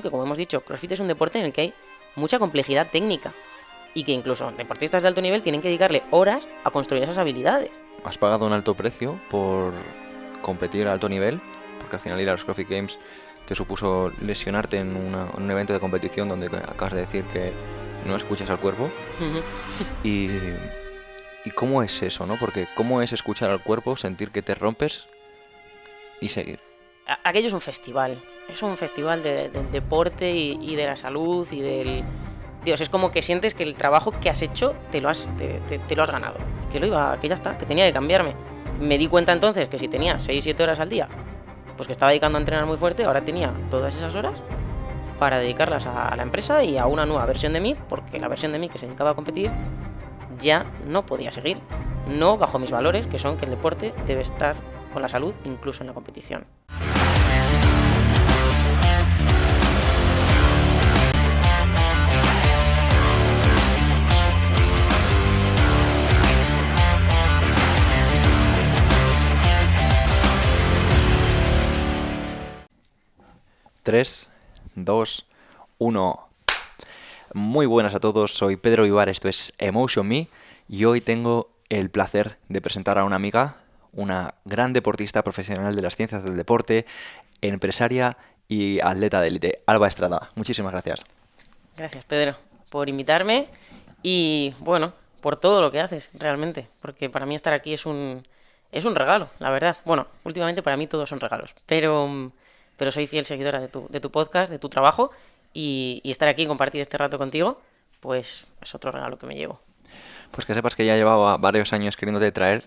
que, como hemos dicho, CrossFit es un deporte en el que hay mucha complejidad técnica y que incluso deportistas de alto nivel tienen que dedicarle horas a construir esas habilidades. Has pagado un alto precio por competir a alto nivel, porque al final ir a los CrossFit Games te supuso lesionarte en un evento de competición donde acabas de decir que no escuchas al cuerpo. Y cómo es eso, ¿no? Porque cómo es escuchar al cuerpo, sentir que te rompes y seguir. Aquello es un festival del deporte y de la salud y del... Dios, es como que sientes que el trabajo que has hecho te lo has ganado. Que ya está, que tenía que cambiarme. Me di cuenta entonces que si tenía 6-7 horas al día, pues que estaba dedicando a entrenar muy fuerte, ahora tenía todas esas horas para dedicarlas a la empresa y a una nueva versión de mí, porque la versión de mí que se dedicaba a competir ya no podía seguir. No bajo mis valores, que son que el deporte debe estar con la salud, incluso en la competición. Tres, dos, uno. Muy buenas a todos, soy Pedro Vivar, esto es Emotion Me y hoy tengo el placer de presentar a una amiga, una gran deportista profesional de las ciencias del deporte, empresaria y atleta de élite, Alba Estrada. Muchísimas gracias. Gracias, Pedro, por invitarme y, bueno, por todo lo que haces, realmente, porque para mí estar aquí es un regalo, la verdad. Bueno, últimamente para mí todos son regalos, pero soy fiel seguidora de tu podcast, de tu trabajo, y estar aquí y compartir este rato contigo, pues es otro regalo que me llevo. Pues que sepas que ya llevaba varios años queriéndote traer,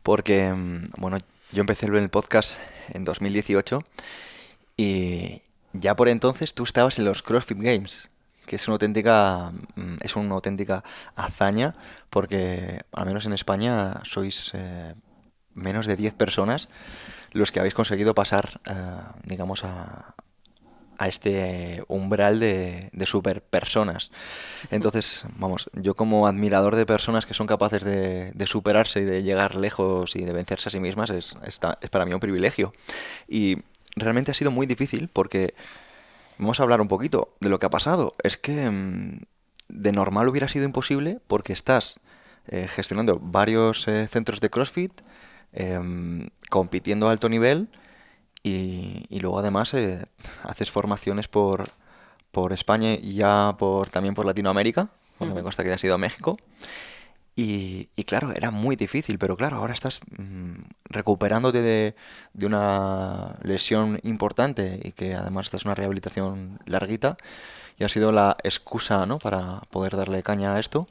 porque, bueno, yo empecé el podcast en 2018 y ya por entonces tú estabas en los CrossFit Games, que es una auténtica hazaña, porque al menos en España sois menos de 10 personas los que habéis conseguido pasar, digamos, a este umbral de super personas. Entonces, vamos, yo como admirador de personas que son capaces de superarse y de llegar lejos y de vencerse a sí mismas, es para mí un privilegio. Y realmente ha sido muy difícil porque vamos a hablar un poquito de lo que ha pasado. Es que de normal hubiera sido imposible porque estás gestionando varios centros de CrossFit, compitiendo a alto nivel y luego además haces formaciones por España y ya también por Latinoamérica, porque me consta que has ido a México. Y claro, era muy difícil, pero claro, ahora estás recuperándote de una lesión importante y que además esta es una rehabilitación larguita y ha sido la excusa, ¿no?, para poder darle caña a esto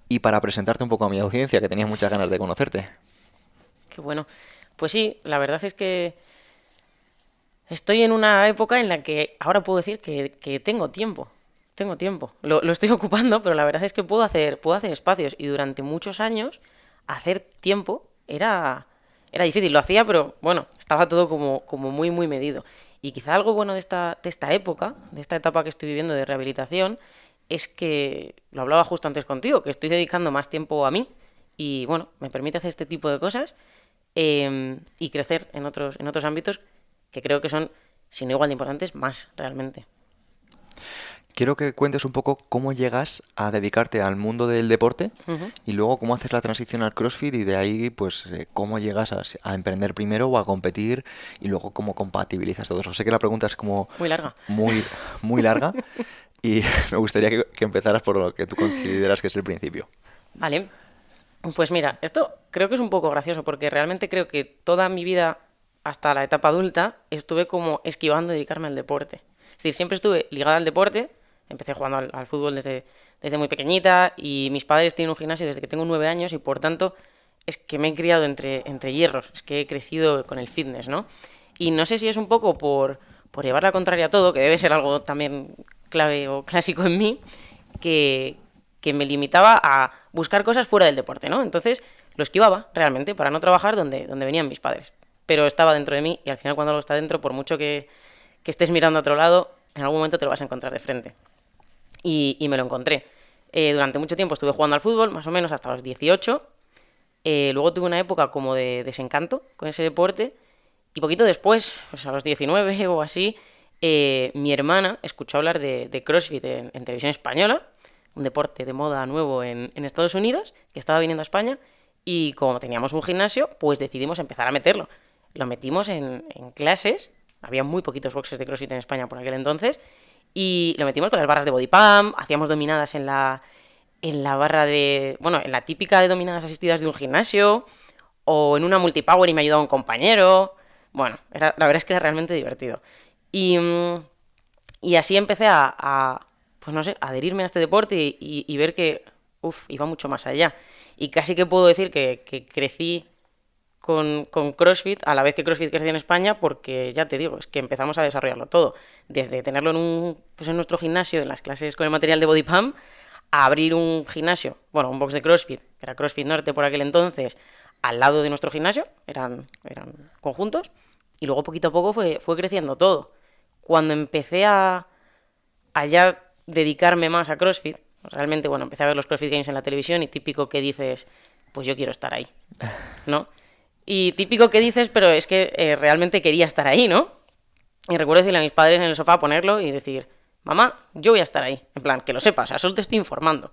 y para presentarte un poco a mi audiencia, que tenía muchas ganas de conocerte. Qué bueno. Pues sí, la verdad es que estoy en una época en la que ahora puedo decir que tengo tiempo. Tengo tiempo. Lo estoy ocupando, pero la verdad es que puedo hacer espacios. Y durante muchos años, hacer tiempo era difícil. Lo hacía, pero bueno, estaba todo como muy, muy medido. Y quizá algo bueno de esta época, de esta etapa que estoy viviendo de rehabilitación, es que, lo hablaba justo antes contigo, que estoy dedicando más tiempo a mí. Y bueno, me permite hacer este tipo de cosas y crecer en otros ámbitos que creo que son, si no igual de importantes, más realmente. Quiero que cuentes un poco cómo llegas a dedicarte al mundo del deporte y luego cómo haces la transición al CrossFit y de ahí pues cómo llegas a emprender primero o a competir y luego cómo compatibilizas todo eso. Sé que la pregunta es como Muy larga. muy larga y me gustaría que empezaras por lo que tú consideras que es el principio. Vale. Pues mira, esto creo que es un poco gracioso porque realmente creo que toda mi vida hasta la etapa adulta estuve como esquivando dedicarme al deporte. Es decir, siempre estuve ligada al deporte. Empecé jugando al fútbol desde muy pequeñita y mis padres tienen un gimnasio desde que tengo 9 años y por tanto es que me he criado entre hierros, es que he crecido con el fitness, ¿no? Y no sé si es un poco por llevar la contraria a todo, que debe ser algo también clave o clásico en mí, que me limitaba a buscar cosas fuera del deporte, ¿no? Entonces lo esquivaba realmente para no trabajar donde venían mis padres. Pero estaba dentro de mí y al final cuando algo está dentro, por mucho que estés mirando a otro lado, en algún momento te lo vas a encontrar de frente. Y me lo encontré. Durante mucho tiempo estuve jugando al fútbol, más o menos hasta los 18. Luego tuve una época como de desencanto con ese deporte. Y poquito después, pues a los 19 o así, mi hermana escuchó hablar de CrossFit en televisión española, un deporte de moda nuevo en Estados Unidos, que estaba viniendo a España, y como teníamos un gimnasio, pues decidimos empezar a meterlo. Lo metimos en clases, había muy poquitos boxes de CrossFit en España por aquel entonces, y lo metimos con las barras de body pump, hacíamos dominadas en la barra de, bueno, en la típica de dominadas asistidas de un gimnasio, o en una multipower y me ayudaba un compañero. Bueno, la verdad es que era realmente divertido. Y, y así empecé pues no sé, adherirme a este deporte y ver que, iba mucho más allá. Y casi que puedo decir que crecí con CrossFit a la vez que CrossFit creció en España, porque ya te digo, es que empezamos a desarrollarlo todo. Desde tenerlo en nuestro gimnasio, en las clases con el material de Body Pump, a abrir un gimnasio, bueno, un box de CrossFit, que era CrossFit Norte por aquel entonces, al lado de nuestro gimnasio, eran conjuntos, y luego poquito a poco fue creciendo todo. Cuando empecé a ya dedicarme más a CrossFit, realmente, bueno, empecé a ver los CrossFit Games en la televisión y típico que dices, pues yo quiero estar ahí, ¿no? Y típico que dices, pero es que realmente quería estar ahí, ¿no? Y recuerdo decirle a mis padres en el sofá ponerlo y decir, mamá, yo voy a estar ahí. En plan, que lo sepas, o sea, solo te estoy informando.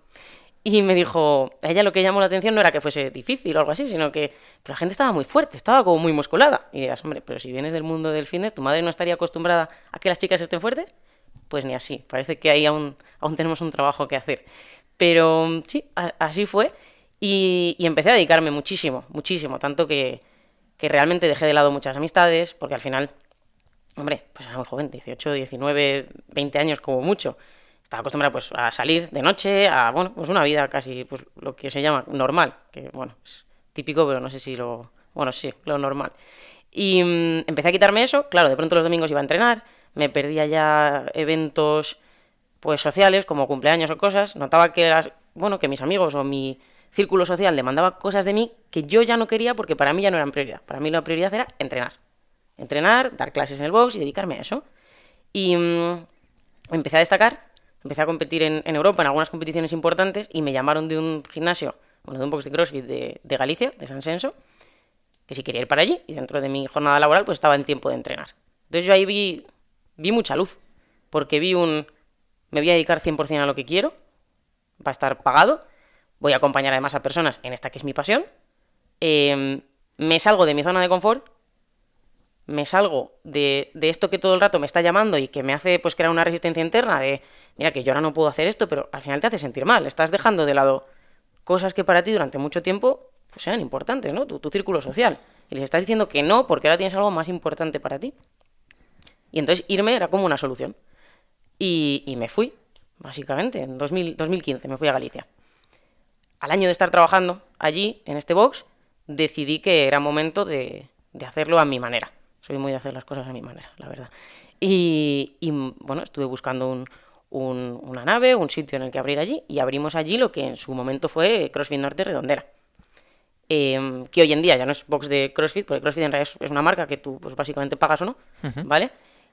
Y me dijo, a ella lo que llamó la atención no era que fuese difícil o algo así, sino que la gente estaba muy fuerte, estaba como muy musculada. Y dirás, hombre, pero si vienes del mundo del fitness, ¿tu madre no estaría acostumbrada a que las chicas estén fuertes? Pues ni así, parece que ahí aún tenemos un trabajo que hacer. Pero sí, así fue. Y empecé a dedicarme muchísimo, muchísimo, tanto que realmente dejé de lado muchas amistades, porque al final, hombre, pues era muy joven, 18, 19, 20 años como mucho. Estaba acostumbrada pues a salir de noche, a, bueno, pues una vida casi, pues lo que se llama normal, que bueno, es típico, pero no sé si bueno, sí, lo normal. Y empecé a quitarme eso, claro, de pronto los domingos iba a entrenar, me perdía ya eventos pues sociales, como cumpleaños o cosas, notaba que mis amigos o mi círculo social demandaba cosas de mí que yo ya no quería porque para mí ya no eran prioridad. Para mí la prioridad era entrenar. Entrenar, dar clases en el box y dedicarme a eso. Y empecé a destacar, empecé a competir en Europa en algunas competiciones importantes y me llamaron de un gimnasio, bueno, de un box de CrossFit de Galicia, de San Senso, que si quería ir para allí y dentro de mi jornada laboral pues estaba en tiempo de entrenar. Entonces yo ahí vi mucha luz, porque me voy a dedicar 100% a lo que quiero, va a estar pagado, voy a acompañar además a personas en esta que es mi pasión, me salgo de mi zona de confort, me salgo de esto que todo el rato me está llamando y que me hace pues crear una resistencia interna de, mira, que yo ahora no puedo hacer esto, pero al final te hace sentir mal, estás dejando de lado cosas que para ti durante mucho tiempo pues eran importantes, ¿no? Tu círculo social. Y les estás diciendo que no porque ahora tienes algo más importante para ti. Y entonces irme era como una solución. Y me fui, básicamente, en 2015 me fui a Galicia. Al año de estar trabajando allí, en este box, decidí que era momento de hacerlo a mi manera. Soy muy de hacer las cosas a mi manera, la verdad. Y bueno, estuve buscando una nave, un sitio en el que abrir allí, y abrimos allí lo que en su momento fue CrossFit Norte Redondera. Que hoy en día ya no es box de CrossFit, porque CrossFit en realidad es una marca que tú pues básicamente pagas o no, ¿vale?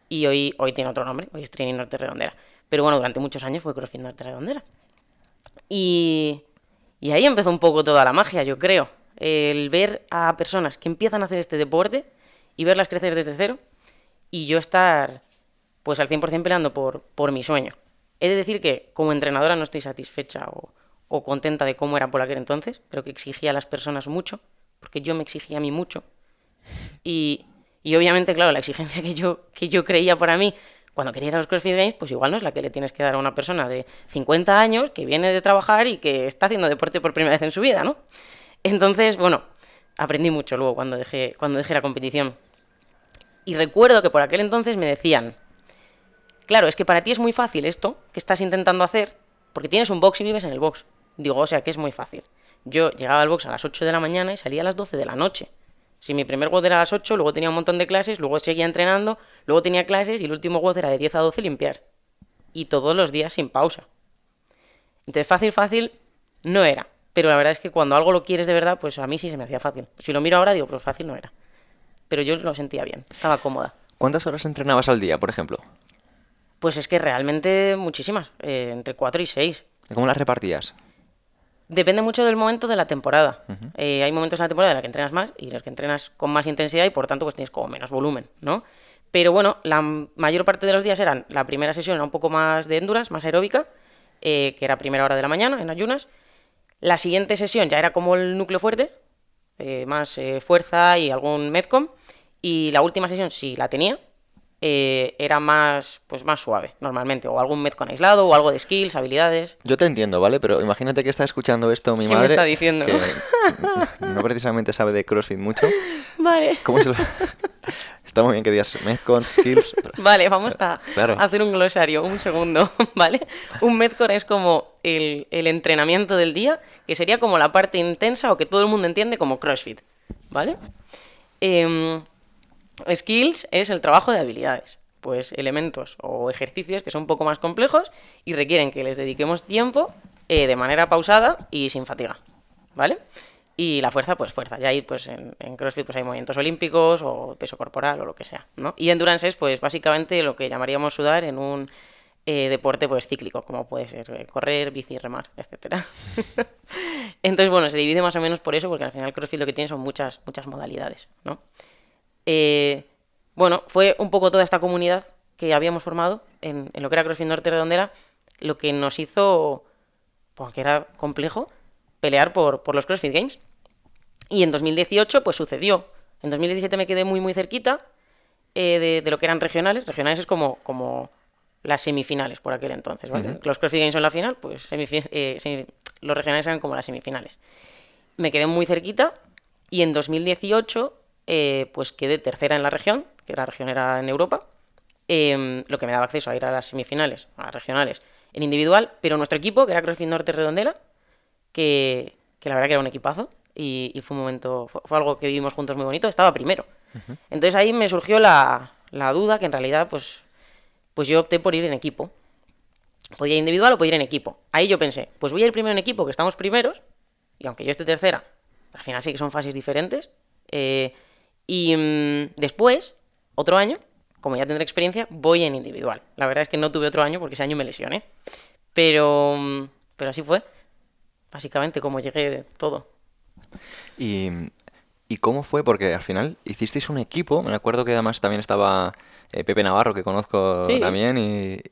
Y hoy tiene otro nombre, hoy es Training Norte Redondera. Pero bueno, durante muchos años fue CrossFit Norte Redondera. Y ahí empezó un poco toda la magia, yo creo. El ver a personas que empiezan a hacer este deporte y verlas crecer desde cero y yo estar pues al 100% peleando por mi sueño. He de decir que como entrenadora no estoy satisfecha o contenta de cómo era por aquel entonces. Creo que exigía a las personas mucho, porque yo me exigía a mí mucho. Y obviamente, claro, la exigencia que yo creía para mí cuando quería ir a los CrossFit Games, pues igual no es la que le tienes que dar a una persona de 50 años que viene de trabajar y que está haciendo deporte por primera vez en su vida, ¿no? Entonces, bueno, aprendí mucho luego cuando dejé la competición. Y recuerdo que por aquel entonces me decían, claro, es que para ti es muy fácil esto que estás intentando hacer, porque tienes un box y vives en el box. Digo, o sea, que es muy fácil. Yo llegaba al box a las 8 de la mañana y salía a las 12 de la noche. Si mi primer WOD era a las 8, luego tenía un montón de clases, luego seguía entrenando, luego tenía clases y el último WOD era de 10 a 12 limpiar. Y todos los días sin pausa. Entonces fácil no era. Pero la verdad es que cuando algo lo quieres de verdad, pues a mí sí se me hacía fácil. Si lo miro ahora digo, pues fácil no era. Pero yo lo sentía bien, estaba cómoda. ¿Cuántas horas entrenabas al día, por ejemplo? Pues es que realmente muchísimas, entre 4 y 6. ¿Cómo las repartías? Depende mucho del momento de la temporada. Hay momentos en la temporada en los que entrenas más y en los que entrenas con más intensidad y por tanto pues tienes como menos volumen, ¿no? Pero bueno, la mayor parte de los días la primera sesión era un poco más de endurance, más aeróbica, que era a primera hora de la mañana, en ayunas. La siguiente sesión ya era como el núcleo fuerte, más fuerza y algún medcom. Y la última sesión, si la tenía, era más, pues más suave, normalmente. O algún medcom aislado, o algo de skills, habilidades. Yo te entiendo, ¿vale? Pero imagínate que está escuchando esto mi ¿Qué me madre, está diciendo? que no precisamente sabe de CrossFit mucho. Vale. ¿Cómo se lo... Está muy bien que digas Metcon, Skills. Vale, vamos a Claro. hacer un glosario, un segundo, ¿vale? Un Metcon es como el entrenamiento del día, que sería como la parte intensa o que todo el mundo entiende como CrossFit, ¿vale? Skills es el trabajo de habilidades, pues elementos o ejercicios que son un poco más complejos y requieren que les dediquemos tiempo de manera pausada y sin fatiga, ¿vale? Y la fuerza, pues fuerza. Ya ahí, pues en CrossFit pues hay movimientos olímpicos o peso corporal o lo que sea, ¿no? Y endurance es, pues básicamente lo que llamaríamos sudar en un deporte pues cíclico, como puede ser correr, bici, remar, etcétera. Entonces, bueno, se divide más o menos por eso, porque al final CrossFit lo que tiene son muchas modalidades, ¿no? Bueno, fue un poco toda esta comunidad que habíamos formado en lo que era CrossFit Norte Redondela, lo que nos hizo, pues que era complejo, pelear por los CrossFit Games. Y en 2018 pues sucedió. En 2017 me quedé muy cerquita de lo que eran regionales. Regionales es como las semifinales por aquel entonces, ¿vale? Ujú. Los CrossFit Games son la final, pues los regionales eran como las semifinales. Me quedé muy cerquita y en 2018 pues quedé tercera en la región, que la región era en Europa, lo que me daba acceso a ir a las semifinales, a las regionales, en individual, pero nuestro equipo, que era CrossFit Norte Redondela, que la verdad que era un equipazo, y fue un momento, fue algo que vivimos juntos muy bonito, estaba primero. Entonces ahí me surgió la duda que en realidad pues yo opté por ir en equipo. Podía ir individual o podía ir en equipo. Ahí yo pensé, pues voy a ir primero en equipo, que estamos primeros, y aunque yo esté tercera, al final sí que son fases diferentes. Después, otro año, como ya tendré experiencia, voy en individual. La verdad es que no tuve otro año porque ese año me lesioné. Pero así fue, básicamente, como llegué de todo. ¿Y, y cómo fue? Porque al final hicisteis un equipo. Me acuerdo que además también estaba Pepe Navarro, que conozco Sí. también,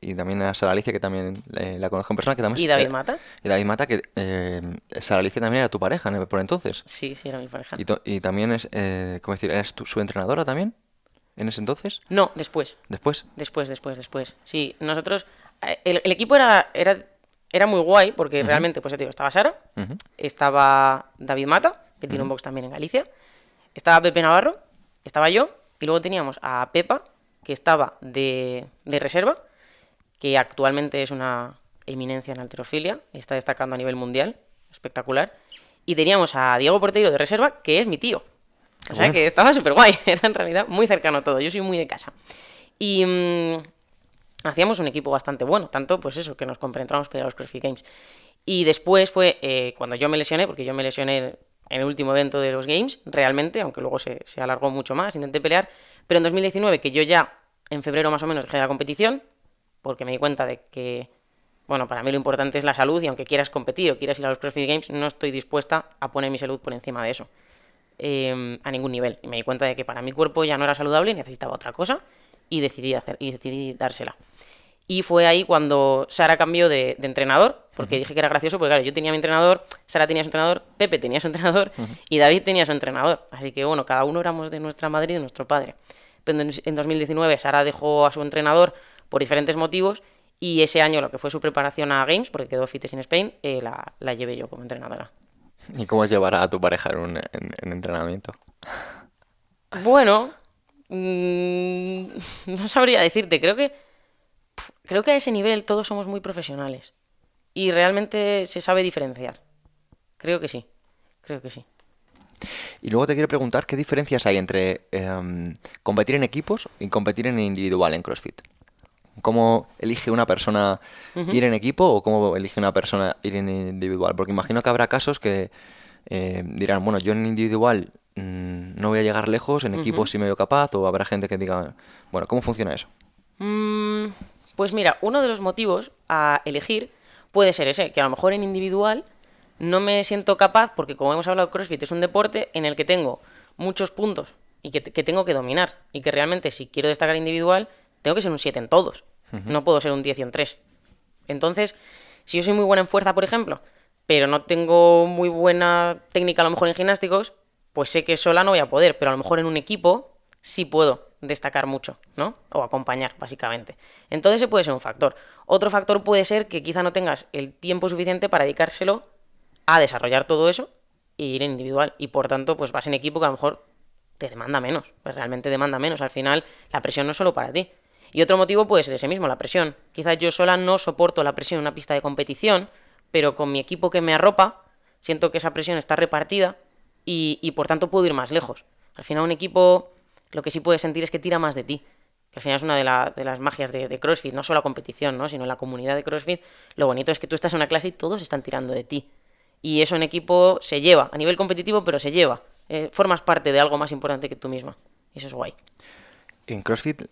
y también a Sara Alicia, que también la conozco en persona, que también ¿Y David Mata? y David Mata, que Sara Alicia también era tu pareja por entonces. Sí, sí, era mi pareja. Y también es, ¿cómo decir? ¿Eres su entrenadora también en ese entonces? No, después. Después. Después. Sí, nosotros... El equipo era muy guay porque Ujú, realmente, pues ya te digo, estaba Sara, ujú. estaba David Mata, que tiene un Ujú. box también en Galicia, estaba Pepe Navarro, estaba yo, y luego teníamos a Pepa, que estaba de reserva, que actualmente es una eminencia en halterofilia, está destacando a nivel mundial, espectacular. Y teníamos a Diego Porteiro de reserva, que es mi tío. Qué O sea bueno. que estaba súper guay, era en realidad muy cercano todo, yo soy muy de casa. Y hacíamos un equipo bastante bueno, tanto pues eso, que nos compenetramos para ir a los CrossFit Games. Y después fue cuando yo me lesioné, porque yo me lesioné en el último evento de los Games, realmente, aunque luego se alargó mucho más, intenté pelear, pero en 2019, que yo ya en febrero más o menos dejé la competición, porque me di cuenta de que, bueno, para mí lo importante es la salud y aunque quieras competir o quieras ir a los CrossFit Games, no estoy dispuesta a poner mi salud por encima de eso, a ningún nivel. Y me di cuenta de que para mi cuerpo ya no era saludable y necesitaba otra cosa y decidí dársela. Y fue ahí cuando Sara cambió de entrenador, porque dije que era gracioso, porque claro, yo tenía mi entrenador, Sara tenía su entrenador, Pepe tenía su entrenador y David tenía su entrenador. Así que bueno, cada uno éramos de nuestra madre y de nuestro padre. Pero en 2019 Sara dejó a su entrenador por diferentes motivos y ese año lo que fue su preparación a Games, porque quedó Fitness in Spain, la llevé yo como entrenadora. ¿Y cómo es llevar a tu pareja en entrenamiento? Bueno, no sabría decirte, creo que a ese nivel todos somos muy profesionales y realmente se sabe diferenciar. Creo que sí, creo que sí. Y luego te quiero preguntar qué diferencias hay entre competir en equipos y competir en individual en CrossFit. ¿Cómo elige una persona Ujú, ir en equipo o cómo elige una persona ir en individual? Porque imagino que habrá casos que dirán, bueno, yo en individual no voy a llegar lejos, en equipo ujú. sí me veo capaz, o habrá gente que diga, bueno, ¿cómo funciona eso? Mm, pues mira, uno de los motivos a elegir puede ser ese, que a lo mejor en individual no me siento capaz, porque como hemos hablado, CrossFit es un deporte en el que tengo muchos puntos y que tengo que dominar. Y que realmente si quiero destacar individual, tengo que ser un 7 en todos. No puedo ser un 10 y un 3. Entonces, si yo soy muy buena en fuerza, por ejemplo, pero no tengo muy buena técnica a lo mejor en gimnásticos, pues sé que sola no voy a poder, pero a lo mejor en un equipo sí puedo destacar mucho, ¿no? O acompañar, básicamente. Entonces ese puede ser un factor. Otro factor puede ser que quizá no tengas el tiempo suficiente para dedicárselo a desarrollar todo eso e ir en individual. Y por tanto, pues vas en equipo que a lo mejor te demanda menos, pues realmente demanda menos. Al final, la presión no es solo para ti. Y otro motivo puede ser ese mismo, la presión. Quizás yo sola no soporto la presión en una pista de competición, pero con mi equipo que me arropa, siento que esa presión está repartida y por tanto puedo ir más lejos. Al final un equipo lo que sí puedes sentir es que tira más de ti. Que al final es una de las magias de CrossFit, no solo la competición, ¿no? Sino en la comunidad de CrossFit. Lo bonito es que tú estás en una clase y todos están tirando de ti. Y eso en equipo se lleva, a nivel competitivo, pero se lleva. Formas parte de algo más importante que tú misma. Y eso es guay. En CrossFit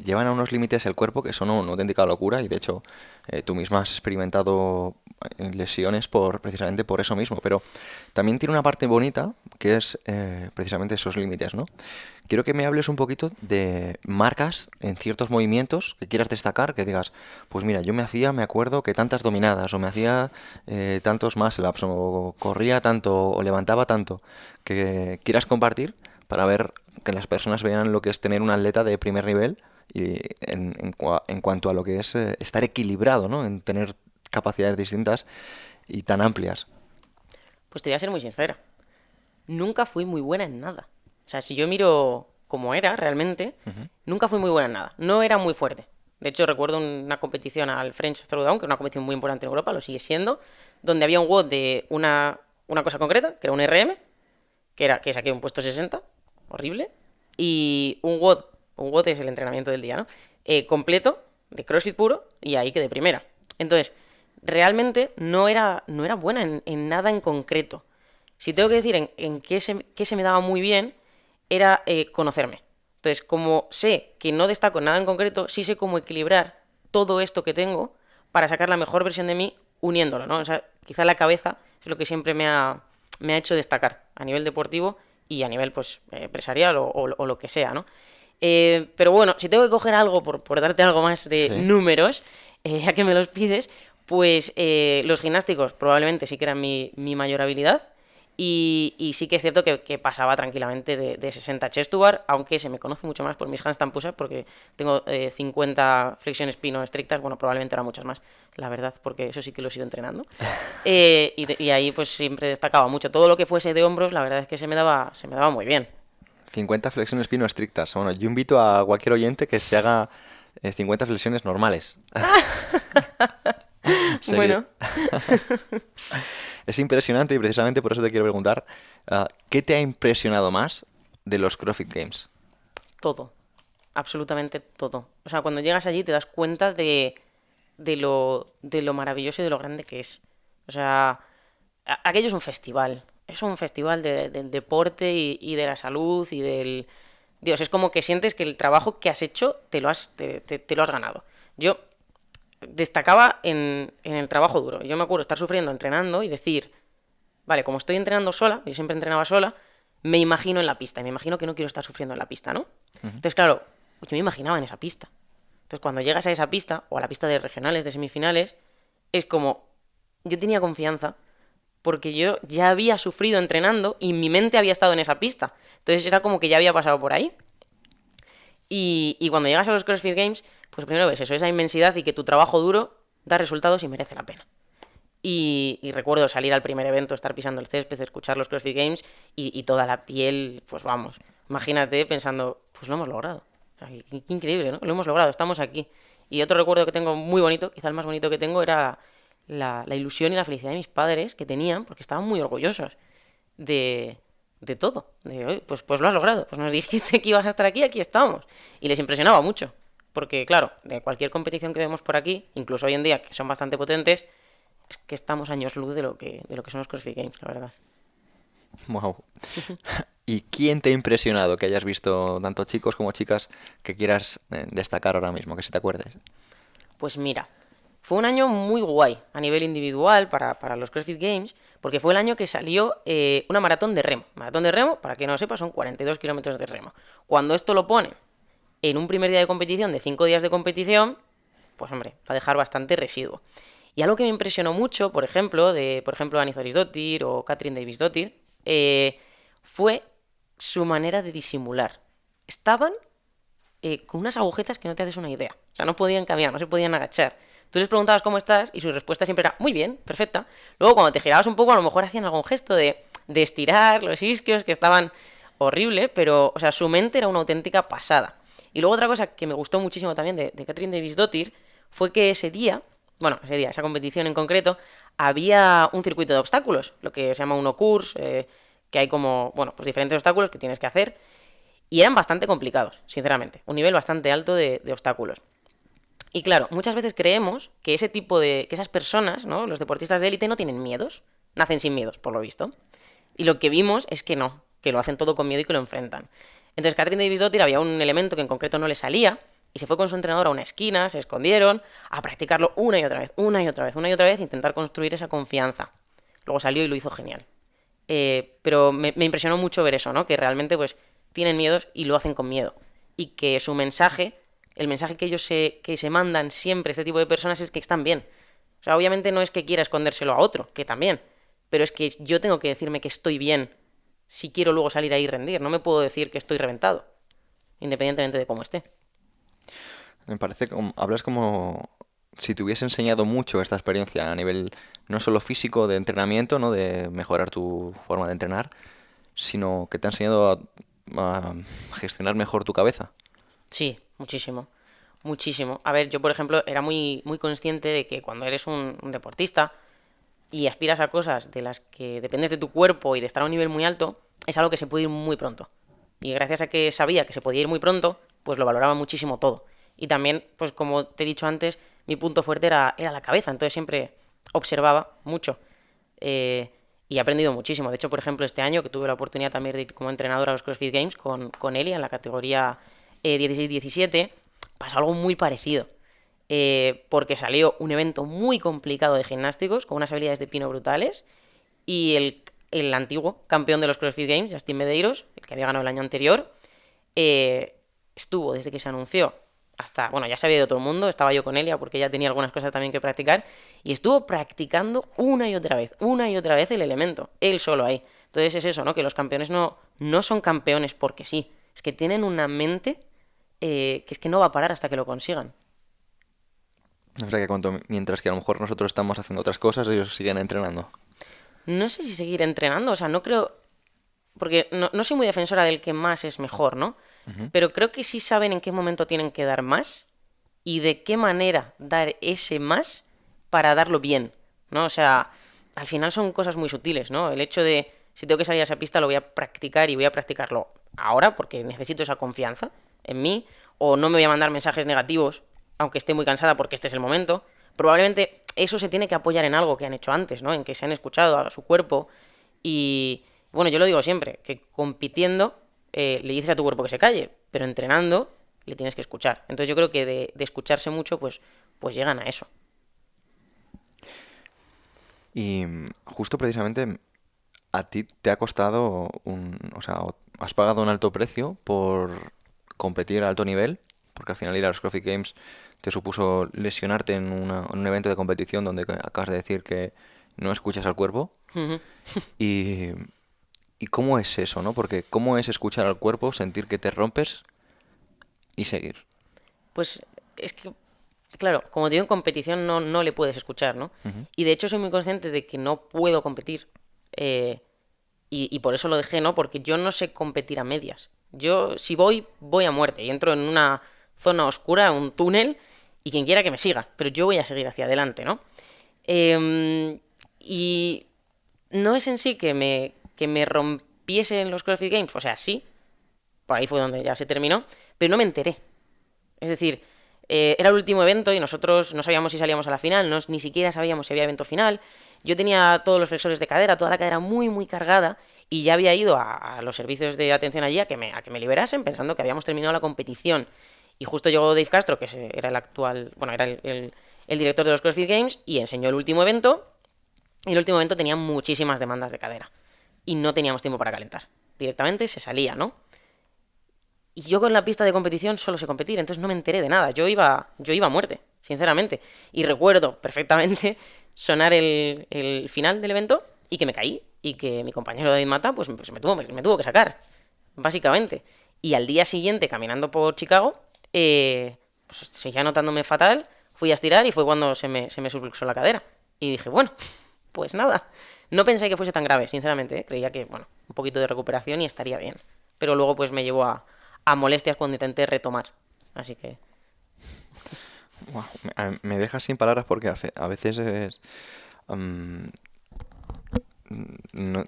llevan a unos límites el cuerpo que son una auténtica locura y de hecho tú misma has experimentado lesiones precisamente por eso mismo, pero también tiene una parte bonita que es precisamente esos límites, ¿no? Quiero que me hables un poquito de marcas en ciertos movimientos que quieras destacar, que digas, pues mira, me acuerdo que tantas dominadas o me hacía tantos muscle-ups o corría tanto o levantaba tanto, que quieras compartir para ver que las personas vean lo que es tener un atleta de primer nivel y en cuanto a lo que es estar equilibrado, ¿no? En tener capacidades distintas y tan amplias. Pues te voy a ser muy sincera. Nunca fui muy buena en nada. O sea, si yo miro cómo era realmente, nunca fui muy buena en nada. No era muy fuerte. De hecho, recuerdo una competición al French Throwdown, que es una competición muy importante en Europa, lo sigue siendo, donde había un WOD de una cosa concreta, que era un RM, que saqué un puesto 60, horrible, y un WOD es el entrenamiento del día, ¿no? Completo, de CrossFit puro, y ahí quedé primera. Entonces, realmente no era buena en nada en concreto. Si tengo que decir en qué se me daba muy bien, era conocerme. Entonces, como sé que no destaco en nada en concreto, sí sé cómo equilibrar todo esto que tengo para sacar la mejor versión de mí uniéndolo, ¿no? O sea, quizá la cabeza es lo que siempre me ha hecho destacar a nivel deportivo y a nivel pues empresarial o lo que sea, ¿no? Pero bueno, si tengo que coger algo, por darte algo más de Sí. números, ya que me los pides, pues los gimnásticos probablemente sí que eran mi mayor habilidad. Y sí que es cierto que pasaba tranquilamente de 60 chest to bar, aunque se me conoce mucho más por mis handstand push-up, porque tengo 50 flexiones pino estrictas, bueno, probablemente eran muchas más, la verdad, porque eso sí que lo he ido entrenando. Y ahí pues siempre destacaba mucho. Todo lo que fuese de hombros, la verdad es que se me daba muy bien. 50 flexiones pino estrictas. Bueno, yo invito a cualquier oyente que se haga 50 flexiones normales. Sería- Bueno, Es impresionante y precisamente por eso te quiero preguntar, ¿qué te ha impresionado más de los CrossFit Games? todo, absolutamente todo. O sea, cuando llegas allí te das cuenta de lo maravilloso y de lo grande que es. O sea, aquello es un festival. Es un festival del deporte y de la salud y del... Dios, es como que sientes que el trabajo que has hecho te lo has ganado. Yo destacaba en el trabajo duro. Yo me acuerdo estar sufriendo entrenando y decir, vale, como estoy entrenando sola, yo siempre entrenaba sola, me imagino en la pista. Y me imagino que no quiero estar sufriendo en la pista, ¿no? Entonces, claro, yo me imaginaba en esa pista. Entonces, cuando llegas a esa pista, o a la pista de regionales, de semifinales, es como, yo tenía confianza porque yo ya había sufrido entrenando y mi mente había estado en esa pista. Entonces era como que ya había pasado por ahí. Y cuando llegas a los CrossFit Games, pues primero ves eso, esa inmensidad y que tu trabajo duro da resultados y merece la pena. Y recuerdo salir al primer evento, estar pisando el césped, escuchar los CrossFit Games y toda la piel, pues vamos, imagínate pensando, pues lo hemos logrado. O sea, qué increíble, ¿no? Lo hemos logrado, estamos aquí. Y otro recuerdo que tengo muy bonito, quizá el más bonito que tengo, era la ilusión y la felicidad de mis padres que tenían, porque estaban muy orgullosos de todo. De, "Oye, pues lo has logrado, pues nos dijiste que ibas a estar aquí, aquí estamos". Y les impresionaba mucho, porque claro, de cualquier competición que vemos por aquí, incluso hoy en día, que son bastante potentes, es que estamos años luz de lo que son los CrossFit Games, la verdad. Wow. ¿Y quién te ha impresionado que hayas visto tanto chicos como chicas que quieras destacar ahora mismo, que se te acuerdes? Pues mira, fue un año muy guay a nivel individual para los CrossFit Games, porque fue el año que salió una maratón de remo. Maratón de remo, para quien no lo sepa, son 42 kilómetros de remo. Cuando esto lo ponen en un primer día de competición de 5 días de competición, pues hombre, va a dejar bastante residuo. Y algo que me impresionó mucho, por ejemplo, Annie Thorisdottir o Katrin Davisdottir, fue su manera de disimular. Estaban con unas agujetas que no te haces una idea. O sea, no podían caminar, no se podían agachar. Tú les preguntabas cómo estás y su respuesta siempre era muy bien, perfecta. Luego, cuando te girabas un poco, a lo mejor hacían algún gesto de estirar los isquios, que estaban horrible, pero, o sea, su mente era una auténtica pasada. Y luego otra cosa que me gustó muchísimo también de Katrin Davisdottir fue que esa competición en concreto, había un circuito de obstáculos, lo que se llama uno course, que hay como, bueno, pues diferentes obstáculos que tienes que hacer, y eran bastante complicados, sinceramente, un nivel bastante alto de obstáculos. Y claro, muchas veces creemos que que esas personas, ¿no? Los deportistas de élite no tienen miedos, nacen sin miedos, por lo visto. Y lo que vimos es que no, que lo hacen todo con miedo y que lo enfrentan. Entonces, Katrin Davisdottir había un elemento que en concreto no le salía, y se fue con su entrenador a una esquina, se escondieron, a practicarlo una y otra vez, una y otra vez, una y otra vez, intentar construir esa confianza. Luego salió y lo hizo genial. Pero me impresionó mucho ver eso, ¿no? Que realmente, pues, tienen miedos y lo hacen con miedo. Y que su mensaje, el mensaje que ellos que se mandan siempre, este tipo de personas, es que están bien. O sea, obviamente no es que quiera escondérselo a otro, que también. Pero es que yo tengo que decirme que estoy bien si quiero luego salir ahí y rendir. No me puedo decir que estoy reventado, independientemente de cómo esté. Me parece que hablas como si te hubiese enseñado mucho esta experiencia a nivel no solo físico de entrenamiento, ¿no? De mejorar tu forma de entrenar, sino que te ha enseñado a gestionar mejor tu cabeza. Sí, muchísimo. Muchísimo. A ver, yo por ejemplo era muy, muy consciente de que cuando eres un deportista y aspiras a cosas de las que dependes de tu cuerpo y de estar a un nivel muy alto, es algo que se puede ir muy pronto. Y gracias a que sabía que se podía ir muy pronto, pues lo valoraba muchísimo todo. Y también, pues como te he dicho antes, mi punto fuerte era la cabeza, entonces siempre observaba mucho. Y he aprendido muchísimo. De hecho, por ejemplo, este año que tuve la oportunidad también de ir como entrenador a los CrossFit Games con Elia en la categoría 16-17, pasó algo muy parecido. Porque salió un evento muy complicado de gimnásticos, con unas habilidades de pino brutales, y el antiguo campeón de los CrossFit Games, Justin Medeiros, el que había ganado el año anterior, estuvo desde que se anunció hasta, bueno, ya se había ido todo el mundo, estaba yo con Elia porque ella tenía algunas cosas también que practicar, y estuvo practicando una y otra vez el elemento, él solo ahí. Entonces es eso, ¿no? Que los campeones no son campeones porque sí, es que tienen una mente que es que no va a parar hasta que lo consigan. O sea que mientras que a lo mejor nosotros estamos haciendo otras cosas, ellos siguen entrenando. No sé si seguir entrenando, o sea, no creo, porque no soy muy defensora del que más es mejor, ¿no? Pero creo que sí saben en qué momento tienen que dar más y de qué manera dar ese más para darlo bien, ¿no? O sea, al final son cosas muy sutiles, ¿no? El hecho de, si tengo que salir a esa pista, lo voy a practicar y voy a practicarlo ahora porque necesito esa confianza en mí, o no me voy a mandar mensajes negativos, aunque esté muy cansada porque este es el momento. Probablemente eso se tiene que apoyar en algo que han hecho antes, ¿no? En que se han escuchado a su cuerpo y, bueno, yo lo digo siempre, que compitiendo le dices a tu cuerpo que se calle, pero entrenando le tienes que escuchar. Entonces yo creo que de escucharse mucho, pues llegan a eso. Y justo precisamente a ti te ha costado o sea, has pagado un alto precio por competir a alto nivel, porque al final ir a los CrossFit Games te supuso lesionarte en un evento de competición donde acabas de decir que no escuchas al cuerpo. Y, y cómo es eso, ¿no? Porque cómo es escuchar al cuerpo, sentir que te rompes y seguir. Pues es que, claro, como te digo, en competición no le puedes escuchar, ¿no? Ujú. Y de hecho soy muy consciente de que no puedo competir. eh, y por eso lo dejé, ¿no? Porque yo no sé competir a medias. Yo, si voy a muerte. Y entro en una zona oscura, un túnel, y quien quiera que me siga. Pero yo voy a seguir hacia adelante, ¿no? Y no es en sí que me rompiese en los CrossFit Games. O sea, sí. Por ahí fue donde ya se terminó. Pero no me enteré. Es decir, era el último evento y nosotros no sabíamos si salíamos a la final, ni siquiera sabíamos si había evento final. Yo tenía todos los flexores de cadera, toda la cadera muy, muy cargada y ya había ido a los servicios de atención allí a que me liberasen pensando que habíamos terminado la competición. Y justo llegó Dave Castro, que era el actual, bueno, era el director de los CrossFit Games y enseñó el último evento. Y el último evento tenía muchísimas demandas de cadera. Y no teníamos tiempo para calentar. Directamente se salía, ¿no? Y yo con la pista de competición solo sé competir, entonces no me enteré de nada. Yo iba a muerte, sinceramente. Y recuerdo perfectamente sonar el final del evento y que me caí. Y que mi compañero David Mata pues me tuvo que sacar, básicamente. Y al día siguiente, caminando por Chicago, pues seguía notándome fatal, fui a estirar y fue cuando se me subluxó la cadera. Y dije, bueno, pues nada. No pensé que fuese tan grave, sinceramente, ¿eh? Creía que, bueno, un poquito de recuperación y estaría bien. Pero luego pues me llevó a molestias cuando intenté retomar. Así que... Guau, me dejas sin palabras porque a veces es... mm,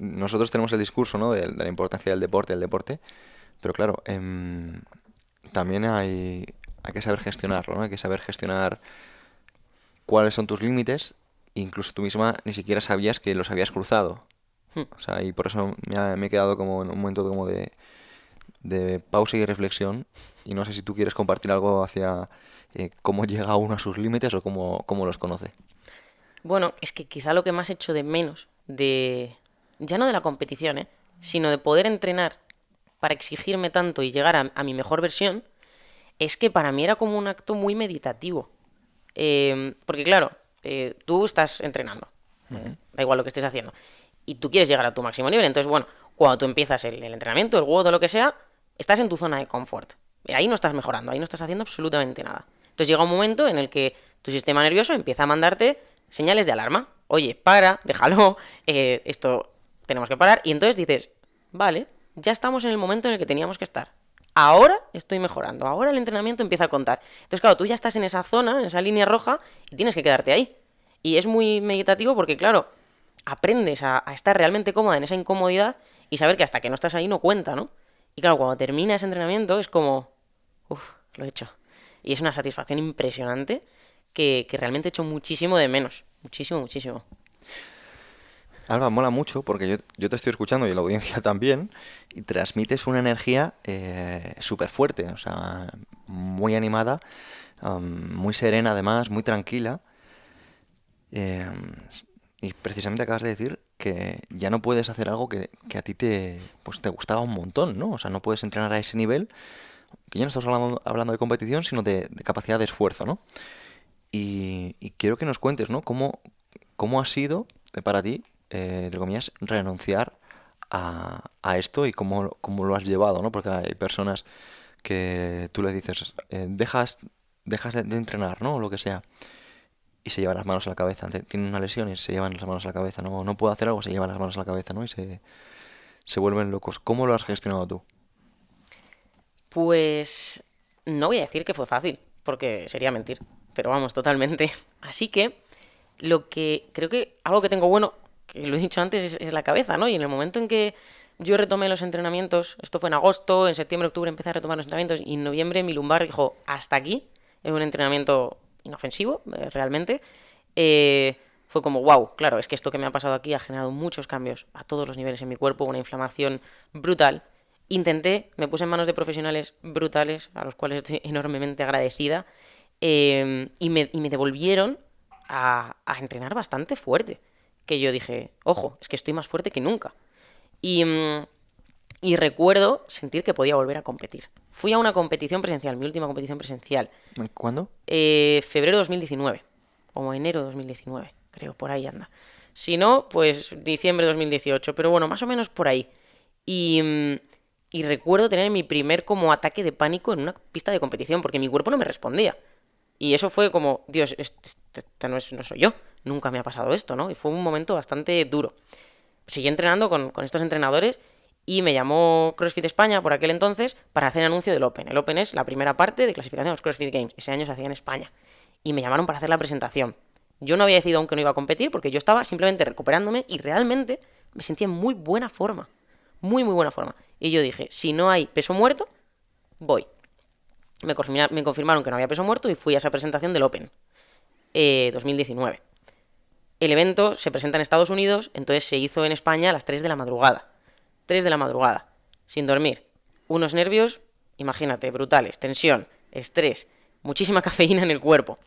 nosotros tenemos el discurso, ¿no? De la importancia del deporte, pero claro, también hay que saber gestionarlo, ¿no? Hay que saber gestionar cuáles son tus límites, incluso tú misma ni siquiera sabías que los habías cruzado. hmm. O sea, y por eso me he quedado como en un momento como de pausa y reflexión, y no sé si tú quieres compartir algo hacia cómo llega uno a sus límites o cómo los conoce. Bueno, es que quizá lo que más echo de menos ya no de la competición, sino de poder entrenar para exigirme tanto y llegar a mi mejor versión, es que para mí era como un acto muy meditativo. Porque claro, tú estás entrenando, da igual lo que estés haciendo, y tú quieres llegar a tu máximo nivel. Entonces, bueno, cuando tú empiezas el entrenamiento, el WOD o lo que sea, estás en tu zona de confort. Ahí no estás mejorando, ahí no estás haciendo absolutamente nada. Entonces llega un momento en el que tu sistema nervioso empieza a mandarte señales de alarma. Oye, para, déjalo, esto tenemos que parar. Y entonces dices, vale, ya estamos en el momento en el que teníamos que estar. Ahora estoy mejorando, ahora el entrenamiento empieza a contar. Entonces, claro, tú ya estás en esa zona, en esa línea roja, y tienes que quedarte ahí. Y es muy meditativo porque, claro, aprendes a estar realmente cómoda en esa incomodidad y saber que hasta que no estás ahí no cuenta, ¿no? Y claro, cuando termina ese entrenamiento es como, uff, lo he hecho. Y es una satisfacción impresionante que realmente echo muchísimo de menos. Muchísimo, muchísimo. Alba, mola mucho porque yo te estoy escuchando y la audiencia también, y transmites una energía súper fuerte, o sea, muy animada, muy serena además, muy tranquila. em, y precisamente acabas de decir que ya no puedes hacer algo que a ti pues te gustaba un montón, ¿no? O sea, no puedes entrenar a ese nivel, que ya no estamos hablando de competición, sino de capacidad de esfuerzo, ¿no? Y quiero que nos cuentes, ¿no? ¿Cómo ha sido para ti, entre comillas, renunciar a esto y cómo lo has llevado, ¿no? Porque hay personas que tú les dices, dejas de entrenar, ¿no? O lo que sea, y se llevan las manos a la cabeza. Tienen una lesión y se llevan las manos a la cabeza. No puedo hacer algo, se llevan las manos a la cabeza, ¿no? Y se vuelven locos. ¿Cómo lo has gestionado tú? Pues no voy a decir que fue fácil, porque sería mentir, pero vamos, totalmente. Así que lo que creo que algo que tengo bueno, que lo he dicho antes, es la cabeza, ¿no? Y en el momento en que yo retomé los entrenamientos, esto fue en agosto, en septiembre, octubre empecé a retomar los entrenamientos y en noviembre mi lumbar dijo, hasta aquí, es un entrenamiento inofensivo, realmente. Fue como, wow, claro, es que esto que me ha pasado aquí ha generado muchos cambios a todos los niveles en mi cuerpo, una inflamación brutal. Me puse en manos de profesionales brutales, a los cuales estoy enormemente agradecida, y me devolvieron a entrenar bastante fuerte. Que yo dije, ojo, es que estoy más fuerte que nunca. Y, y recuerdo sentir que podía volver a competir. Fui a una competición presencial, mi última competición presencial, ¿Cuándo? febrero de 2019, o enero de 2019, creo, por ahí anda. Si no, pues diciembre de 2018, pero bueno, más o menos por ahí. Y, y recuerdo tener mi primer como ataque de pánico en una pista de competición, porque mi cuerpo no me respondía. Y eso fue como, Dios, esta no soy yo, nunca me ha pasado esto, ¿no? Y fue un momento bastante duro. Seguí entrenando con estos entrenadores y me llamó CrossFit España por aquel entonces para hacer anuncio del Open. El Open es la primera parte de clasificación de los CrossFit Games. Ese año se hacía en España. Y me llamaron para hacer la presentación. Yo no había decidido aún que no iba a competir porque yo estaba simplemente recuperándome y realmente me sentía en muy buena forma. Muy, muy buena forma. Y yo dije, si no hay peso muerto, voy. Me confirmaron que no había peso muerto y fui a esa presentación del Open 2019. El evento se presenta en Estados Unidos, entonces se hizo en España a las 3 de la madrugada. 3 de la madrugada, sin dormir. Unos nervios, imagínate, brutales, tensión, estrés, muchísima cafeína en el cuerpo.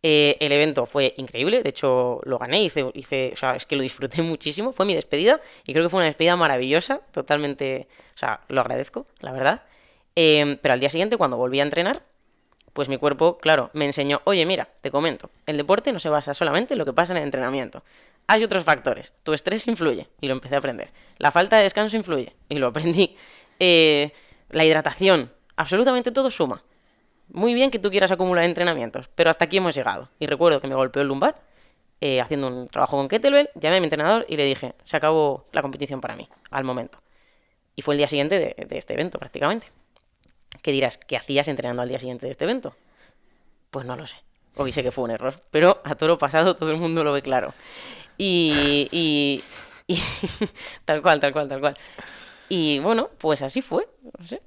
El evento fue increíble, de hecho lo gané, o sea, es que lo disfruté muchísimo, fue mi despedida y creo que fue una despedida maravillosa, totalmente, o sea, lo agradezco, la verdad. Pero al día siguiente, cuando volví a entrenar, pues mi cuerpo, claro, me enseñó, oye, mira, te comento, el deporte no se basa solamente en lo que pasa en el entrenamiento. Hay otros factores. Tu estrés influye, y lo empecé a aprender. La falta de descanso influye, y lo aprendí. La hidratación, absolutamente todo suma. Muy bien que tú quieras acumular entrenamientos, pero hasta aquí hemos llegado. Y recuerdo que me golpeó el lumbar, haciendo un trabajo con kettlebell, llamé a mi entrenador y le dije, se acabó la competición para mí, al momento. Y fue el día siguiente de este evento, prácticamente. ¿Qué dirás? ¿Qué hacías entrenando al día siguiente de este evento? Pues no lo sé. Hoy sé que fue un error, pero a toro pasado todo el mundo lo ve claro. Y tal cual, tal cual, tal cual. Y bueno, pues así fue, no sé.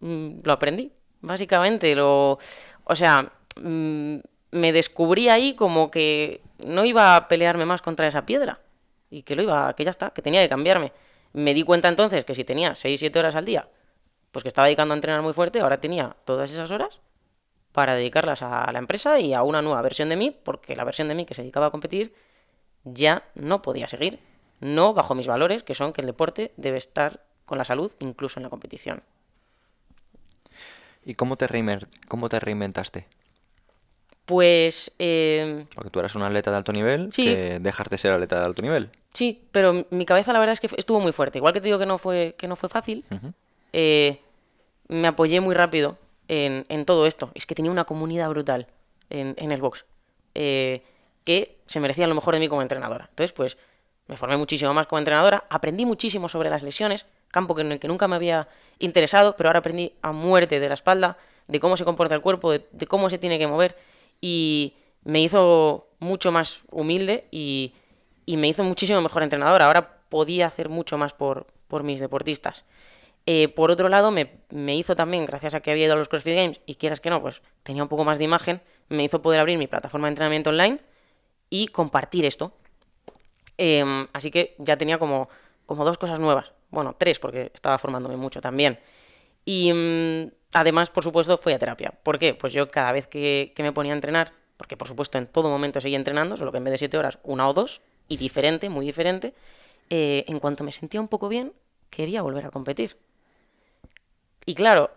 Lo aprendí, básicamente. O sea, me descubrí ahí como que no iba a pelearme más contra esa piedra. Y que ya está, que tenía que cambiarme. Me di cuenta entonces que si tenía 6 7 horas al día, pues que estaba dedicando a entrenar muy fuerte, ahora tenía todas esas horas para dedicarlas a la empresa y a una nueva versión de mí, porque la versión de mí que se dedicaba a competir ya no podía seguir. No bajo mis valores, que son que el deporte debe estar con la salud, incluso en la competición. ¿Y cómo te reinventaste? Pues Porque tú eras un atleta de alto nivel, sí, que dejas de ser atleta de alto nivel. sí, pero mi cabeza la verdad es que estuvo muy fuerte. Igual que te digo que no fue fácil, Ujú. eh, me apoyé muy rápido en todo esto. Es que tenía una comunidad brutal en el box, eh, que se merecía lo mejor de mí como entrenadora. Entonces, pues me formé muchísimo más como entrenadora, aprendí muchísimo sobre las lesiones, campo en el que nunca me había interesado, pero ahora aprendí a muerte de la espalda, de cómo se comporta el cuerpo, de cómo se tiene que mover, y me hizo mucho más humilde y me hizo muchísimo mejor entrenadora. Ahora podía hacer mucho más por mis deportistas. Por otro lado, me hizo también, gracias a que había ido a los CrossFit Games, y quieras que no, pues tenía un poco más de imagen, me hizo poder abrir mi plataforma de entrenamiento online y compartir esto. Así que ya tenía como dos cosas nuevas. Bueno, tres, porque estaba formándome mucho también. Y además, por supuesto, fui a terapia. ¿Por qué? Pues yo cada vez que me ponía a entrenar, porque por supuesto en todo momento seguía entrenando, solo que en vez de 7 horas, 1 o 2, y diferente, muy diferente, en cuanto me sentía un poco bien, quería volver a competir. Y claro,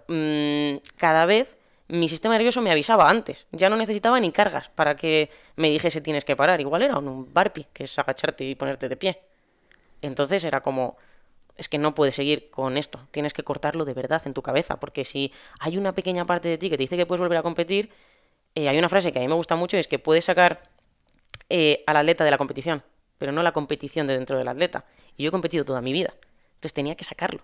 cada vez mi sistema nervioso me avisaba antes. Ya no necesitaba ni cargas para que me dijese tienes que parar. Igual era un burpee, que es agacharte y ponerte de pie. Entonces era como, es que no puedes seguir con esto. Tienes que cortarlo de verdad en tu cabeza. Porque si hay una pequeña parte de ti que te dice que puedes volver a competir, hay una frase que a mí me gusta mucho, es que puedes sacar al atleta de la competición, pero no la competición de dentro del atleta. Y yo he competido toda mi vida. Entonces tenía que sacarlo.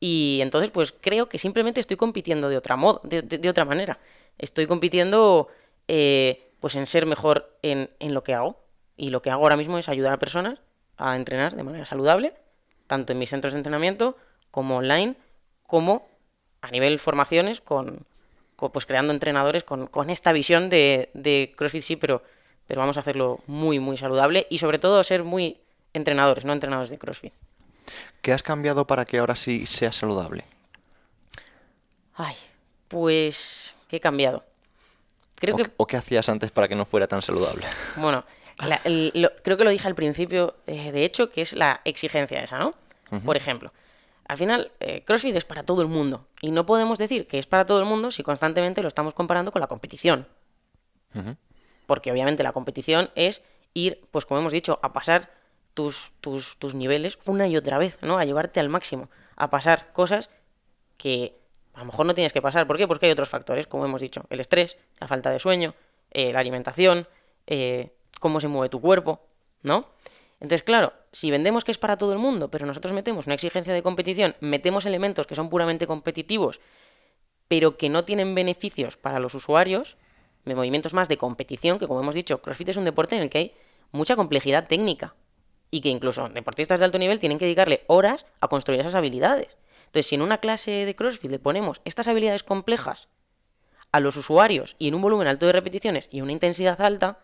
Y entonces, pues creo que simplemente estoy compitiendo de otra de otra manera. Estoy compitiendo pues en ser mejor en lo que hago. Y lo que hago ahora mismo es ayudar a personas a entrenar de manera saludable, tanto en mis centros de entrenamiento, como online, como a nivel formaciones, pues creando entrenadores con esta visión de CrossFit sí, pero vamos a hacerlo muy, muy saludable y sobre todo ser muy entrenadores, no entrenadores de CrossFit. ¿Qué has cambiado para que ahora sí sea saludable? Ay, pues, ¿qué he cambiado? Creo que, ¿O qué hacías antes para que no fuera tan saludable? bueno, creo que lo dije al principio, de hecho, que es la exigencia esa, ¿no? Ujú. Por ejemplo, al final, CrossFit es para todo el mundo. Y no podemos decir que es para todo el mundo si constantemente lo estamos comparando con la competición. Ujú. Porque obviamente la competición es ir, pues como hemos dicho, a pasar tus niveles una y otra vez, ¿no? A llevarte al máximo, a pasar cosas que a lo mejor no tienes que pasar. ¿Por qué? Porque hay otros factores, como hemos dicho, el estrés, la falta de sueño, la alimentación, cómo se mueve tu cuerpo, ¿no? Entonces, claro, si vendemos que es para todo el mundo, pero nosotros metemos una exigencia de competición, metemos elementos que son puramente competitivos, pero que no tienen beneficios para los usuarios, de movimientos más de competición, que como hemos dicho, CrossFit es un deporte en el que hay mucha complejidad técnica y que incluso deportistas de alto nivel tienen que dedicarle horas a construir esas habilidades. Entonces, si en una clase de CrossFit le ponemos estas habilidades complejas a los usuarios y en un volumen alto de repeticiones y una intensidad alta,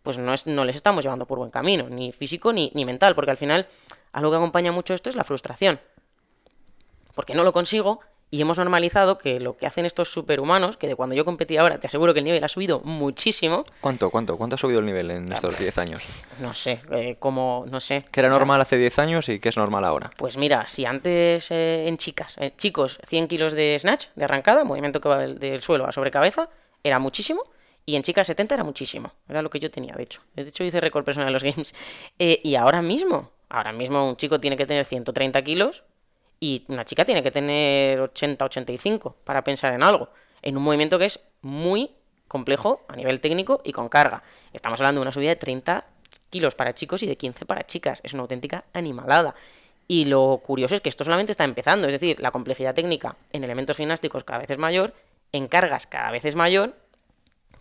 pues no les estamos llevando por buen camino, ni físico ni mental, porque al final algo que acompaña mucho esto es la frustración. Porque no lo consigo Y hemos normalizado que lo que hacen estos superhumanos, que de cuando yo competí ahora, te aseguro que el nivel ha subido muchísimo. ¿Cuánto ha subido el nivel en estos 10 años? No sé, no sé. ¿Qué era O sea, normal hace 10 años y qué es normal ahora? pues mira, si antes en chicos, 100 kilos de snatch, de arrancada, movimiento que va del suelo a sobre cabeza, era muchísimo. Y en chicas 70 era muchísimo. Era lo que yo tenía, de hecho. De hecho, hice récord personal en los games. Y ahora mismo un chico tiene que tener 130 kilos y una chica tiene que tener 80, 85 para pensar en algo. En un movimiento que es muy complejo a nivel técnico y con carga. Estamos hablando de una subida de 30 kilos para chicos y de 15 para chicas. Es una auténtica animalada. Y lo curioso es que esto solamente está empezando. Es decir, la complejidad técnica en elementos gimnásticos cada vez es mayor, en cargas cada vez es mayor.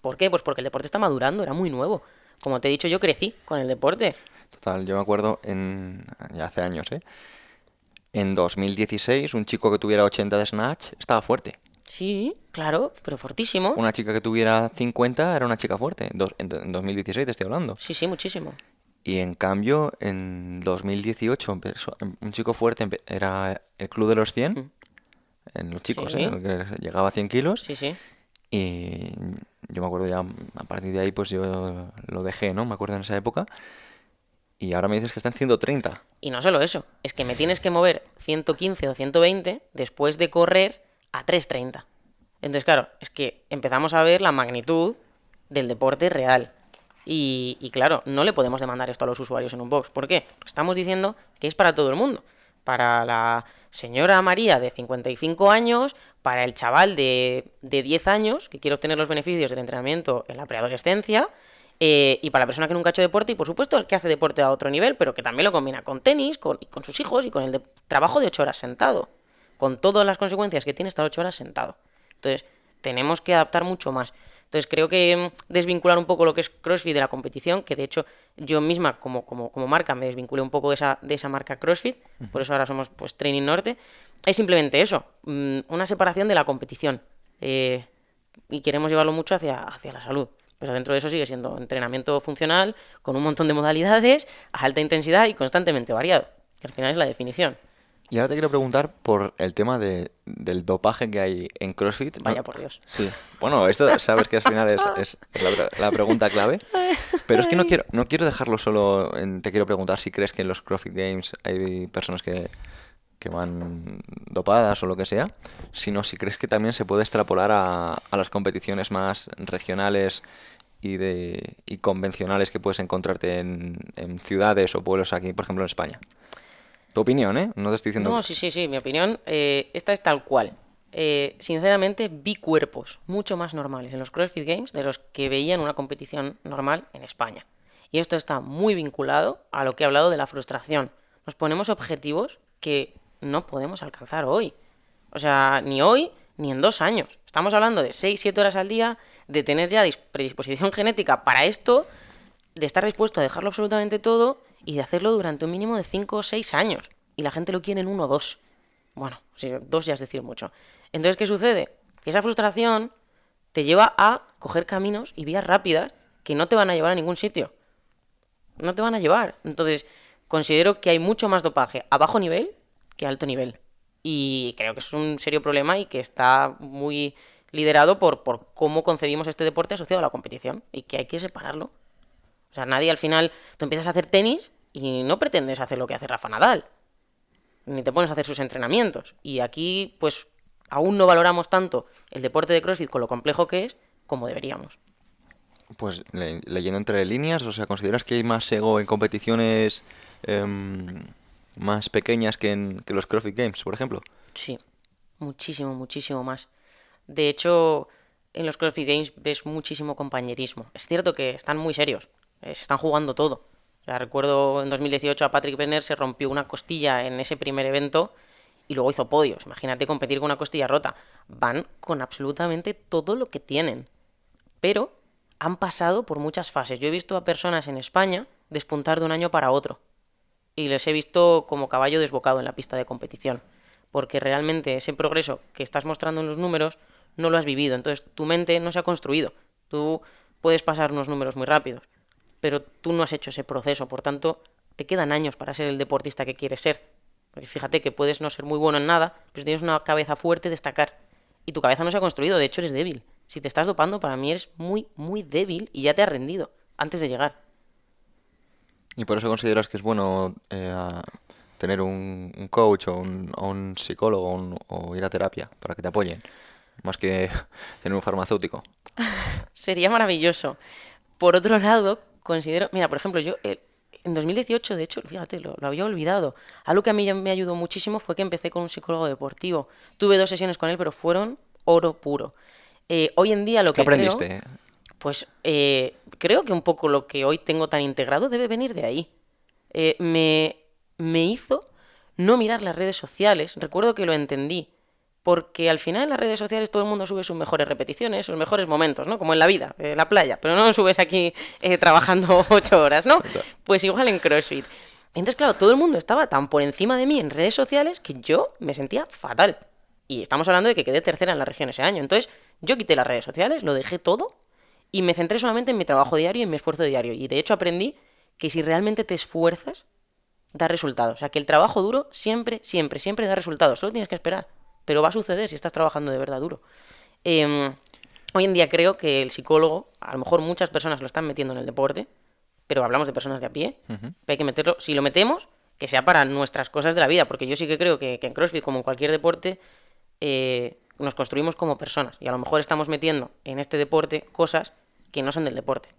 ¿Por qué? Pues porque el deporte está madurando, era muy nuevo. Como te he dicho, yo crecí con el deporte. Total, yo me acuerdo ya hace años, ¿eh? En 2016, un chico que tuviera 80 de snatch estaba fuerte. Sí, claro, pero fortísimo. Una chica que tuviera 50 era una chica fuerte. En 2016 te estoy hablando. Sí, sí, muchísimo. Y en cambio, en 2018 un chico fuerte era el Club de los 100, Mm. en los chicos, Sí, ¿eh? El que llegaba a 100 kilos. sí, sí. Y yo me acuerdo ya, a partir de ahí, pues yo lo dejé, ¿no? Me acuerdo en esa época. Y ahora me dices que está en 130. Y no solo eso, es que me tienes que mover 115 o 120 después de correr a 330. Entonces, claro, es que empezamos a ver la magnitud del deporte real. Y claro, no le podemos demandar esto a los usuarios en un box. ¿Por qué? Porque estamos diciendo que es para todo el mundo. Para la señora María de 55 años, para el chaval de 10 años que quiere obtener los beneficios del entrenamiento en la preadolescencia, y para la persona que nunca ha hecho deporte y, por supuesto, el que hace deporte a otro nivel, pero que también lo combina con tenis, y con sus hijos y con el trabajo de 8 horas sentado. Con todas las consecuencias que tiene estar 8 horas sentado. Entonces, tenemos que adaptar mucho más. Entonces, creo que desvincular un poco lo que es CrossFit de la competición, que de hecho yo misma como marca me desvinculé un poco de esa marca CrossFit, por eso ahora somos pues Training Norte, es simplemente eso, una separación de la competición. Y queremos llevarlo mucho hacia la salud. Pero dentro de eso sigue siendo entrenamiento funcional, con un montón de modalidades, a alta intensidad y constantemente variado, que al final es la definición. Y ahora te quiero preguntar por el tema del dopaje que hay en CrossFit, ¿no? Vaya por Dios. Sí. Bueno, esto sabes que al final es la pregunta clave. Pero es que no quiero dejarlo solo en... Te quiero preguntar si crees que en los CrossFit Games hay personas que van dopadas o lo que sea, sino si crees que también se puede extrapolar a las competiciones más regionales y convencionales que puedes encontrarte en ciudades o pueblos aquí, por ejemplo, en España. Tu opinión, ¿eh? No te estoy diciendo... No, sí, mi opinión, esta es tal cual. Sinceramente, vi cuerpos mucho más normales en los CrossFit Games de los que veía en una competición normal en España. Y esto está muy vinculado a lo que he hablado de la frustración. Nos ponemos objetivos que no podemos alcanzar hoy. O sea, ni hoy ni en 2 años. Estamos hablando de 6, 7 horas al día, de tener ya predisposición genética para esto, de estar dispuesto a dejarlo absolutamente todo y de hacerlo durante un mínimo de 5 o 6 años. Y la gente lo quiere en 1 o 2. Bueno, sí, 2 ya es decir mucho. Entonces, ¿qué sucede? Que esa frustración te lleva a coger caminos y vías rápidas que no te van a llevar a ningún sitio. No te van a llevar. Entonces, considero que hay mucho más dopaje a bajo nivel que a alto nivel. Y creo que es un serio problema y que está muy liderado por cómo concebimos este deporte asociado a la competición y que hay que separarlo. O sea, nadie al final... Tú empiezas a hacer tenis y no pretendes hacer lo que hace Rafa Nadal. Ni te pones a hacer sus entrenamientos. Y aquí, pues, aún no valoramos tanto el deporte de CrossFit con lo complejo que es como deberíamos. Pues leyendo entre líneas, o sea, ¿consideras que hay más ego en competiciones más pequeñas que los CrossFit Games, por ejemplo? Sí, muchísimo, muchísimo más. De hecho, en los CrossFit Games ves muchísimo compañerismo. Es cierto que están muy serios, se están jugando todo. O sea, recuerdo en 2018 a Patrick Brenner se rompió una costilla en ese primer evento y luego hizo podios. Imagínate competir con una costilla rota. Van con absolutamente todo lo que tienen. Pero han pasado por muchas fases. Yo he visto a personas en España despuntar de un año para otro. Y les he visto como caballo desbocado en la pista de competición. Porque realmente ese progreso que estás mostrando en los números no lo has vivido. Entonces tu mente no se ha construido. Tú puedes pasar unos números muy rápidos, pero tú no has hecho ese proceso. Por tanto, te quedan años para ser el deportista que quieres ser. Porque fíjate que puedes no ser muy bueno en nada, pero si tienes una cabeza fuerte, destacar. Y tu cabeza no se ha construido, de hecho eres débil. Si te estás dopando, para mí eres muy, muy débil y ya te has rendido antes de llegar. ¿Y por eso consideras que es bueno tener un coach o un psicólogo o ir a terapia para que te apoyen? Más que tener un farmacéutico. Sería maravilloso. Por otro lado, considero, mira, por ejemplo, yo en 2018, de hecho, fíjate, lo había olvidado. Algo que a mí ya me ayudó muchísimo fue que empecé con un psicólogo deportivo. Tuve 2 sesiones con él, pero fueron oro puro. Hoy en día lo ¿Qué que creo, aprendiste? pues creo que un poco lo que hoy tengo tan integrado debe venir de ahí. Me hizo no mirar las redes sociales. Recuerdo que lo entendí. Porque al final en las redes sociales todo el mundo sube sus mejores repeticiones, sus mejores momentos, ¿no? Como en la vida, la playa. Pero no subes aquí trabajando 8 horas, ¿no? Pues igual en CrossFit. Entonces, claro, todo el mundo estaba tan por encima de mí en redes sociales que yo me sentía fatal. Y estamos hablando de que quedé tercera en la región ese año. Entonces, yo quité las redes sociales, lo dejé todo y me centré solamente en mi trabajo diario y en mi esfuerzo diario. Y de hecho aprendí que si realmente te esfuerzas, da resultados. O sea, que el trabajo duro siempre, siempre, siempre da resultados. Solo tienes que esperar. Pero va a suceder si estás trabajando de verdad duro. Eh, Hoy en día creo que el psicólogo, a lo mejor muchas personas lo están metiendo en el deporte, pero hablamos de personas de a pie, Ujú. hay que meterlo, si lo metemos, que sea para nuestras cosas de la vida, porque yo sí que creo que en CrossFit, como en cualquier deporte, nos construimos como personas, y a lo mejor estamos metiendo en este deporte cosas que no son del deporte.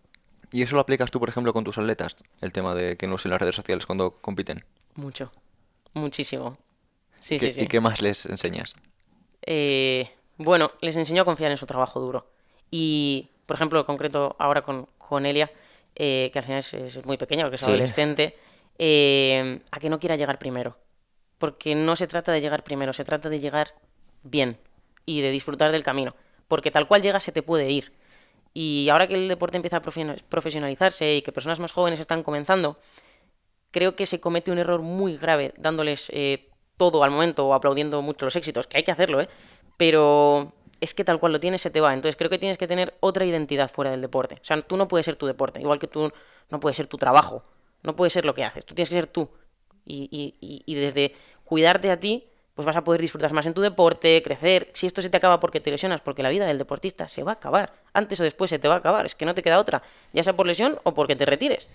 ¿Y eso lo aplicas tú, por ejemplo, con tus atletas? El tema de que no usen las redes sociales cuando compiten. Mucho, muchísimo. Sí, sí, ¿Y sí. qué más les enseñas? Bueno, les enseño a confiar en su trabajo duro. Y, por ejemplo, en concreto ahora con Elia, que al final es muy pequeña porque es Sí. adolescente, a que no quiera llegar primero. Porque no se trata de llegar primero, se trata de llegar bien y de disfrutar del camino. Porque tal cual llegas se te puede ir. Y ahora que el deporte empieza a profesionalizarse y que personas más jóvenes están comenzando, creo que se comete un error muy grave dándoles todo al momento o aplaudiendo mucho los éxitos, que hay que hacerlo, ¿eh? Pero es que tal cual lo tienes se te va. Entonces creo que tienes que tener otra identidad fuera del deporte. O sea, tú no puedes ser tu deporte, igual que tú no puedes ser tu trabajo, no puedes ser lo que haces, tú tienes que ser tú. Y desde cuidarte a ti, pues vas a poder disfrutar más en tu deporte, crecer. Si esto se te acaba porque te lesionas, porque la vida del deportista se va a acabar. Antes o después se te va a acabar, es que no te queda otra, ya sea por lesión o porque te retires,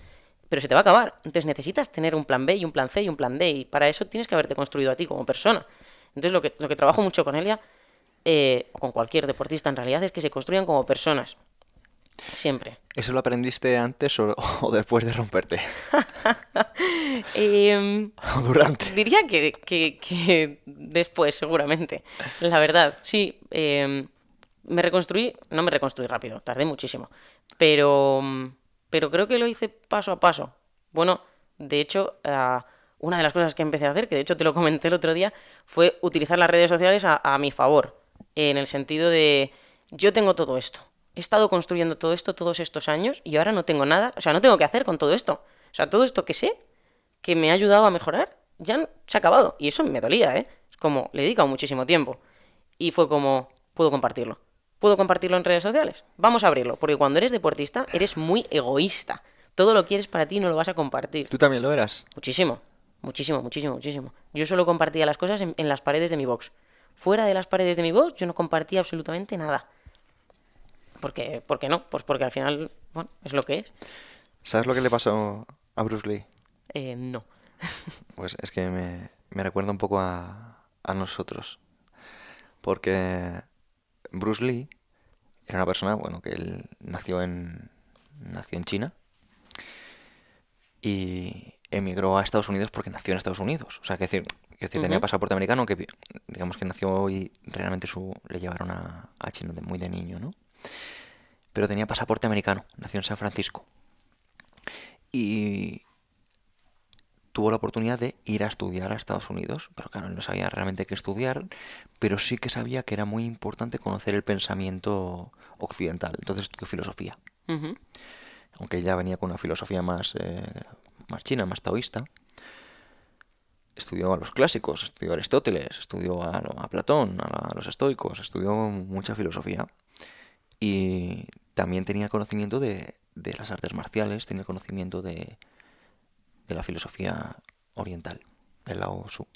pero se te va a acabar. Entonces necesitas tener un plan B y un plan C y un plan D, y para eso tienes que haberte construido a ti como persona. Entonces lo que trabajo mucho con Elia, o con cualquier deportista en realidad, es que se construyan como personas. Siempre. ¿Eso lo aprendiste antes o después de romperte? Em, ¿O durante? Diría que después, seguramente. La verdad, sí. No me reconstruí rápido, tardé muchísimo. Pero, pero creo que lo hice paso a paso. Bueno, de hecho, una de las cosas que empecé a hacer, que de hecho te lo comenté el otro día, fue utilizar las redes sociales a mi favor. En el sentido de, yo tengo todo esto. He estado construyendo todo esto todos estos años y ahora no tengo nada. O sea, no tengo que hacer con todo esto. O sea, todo esto que sé que me ha ayudado a mejorar, ya se ha acabado. Y eso me dolía, ¿eh? Es como, le he dedicado muchísimo tiempo. Y fue como, puedo compartirlo. ¿Puedo compartirlo en redes sociales? Vamos a abrirlo, porque cuando eres deportista eres muy egoísta. Todo lo quieres para ti y no lo vas a compartir. ¿Tú también lo eras? Muchísimo, muchísimo, muchísimo, muchísimo. Yo solo compartía las cosas en las paredes de mi box. Fuera de las paredes de mi box yo no compartía absolutamente nada. ¿Por qué no? Pues porque al final, bueno, es lo que es. ¿Sabes lo que le pasó a Bruce Lee? No. Pues es que me recuerda un poco a nosotros. Porque Bruce Lee era una persona, bueno, que él nació en China y emigró a Estados Unidos porque nació en Estados Unidos. O sea, que decir, tenía Ujú, pasaporte americano, que digamos que nació y realmente le llevaron a China muy de niño, ¿no? Pero tenía pasaporte americano, nació en San Francisco. Y tuvo la oportunidad de ir a estudiar a Estados Unidos, pero claro, él no sabía realmente qué estudiar, pero sí que sabía que era muy importante conocer el pensamiento occidental. Entonces estudió filosofía, ujú. aunque ella venía con una filosofía más china, más taoísta. Estudió a los clásicos, estudió a Aristóteles, estudió a Platón, a los estoicos, estudió mucha filosofía. Y también tenía conocimiento de las artes marciales, tenía conocimiento de la filosofía oriental, del Lao Tzu.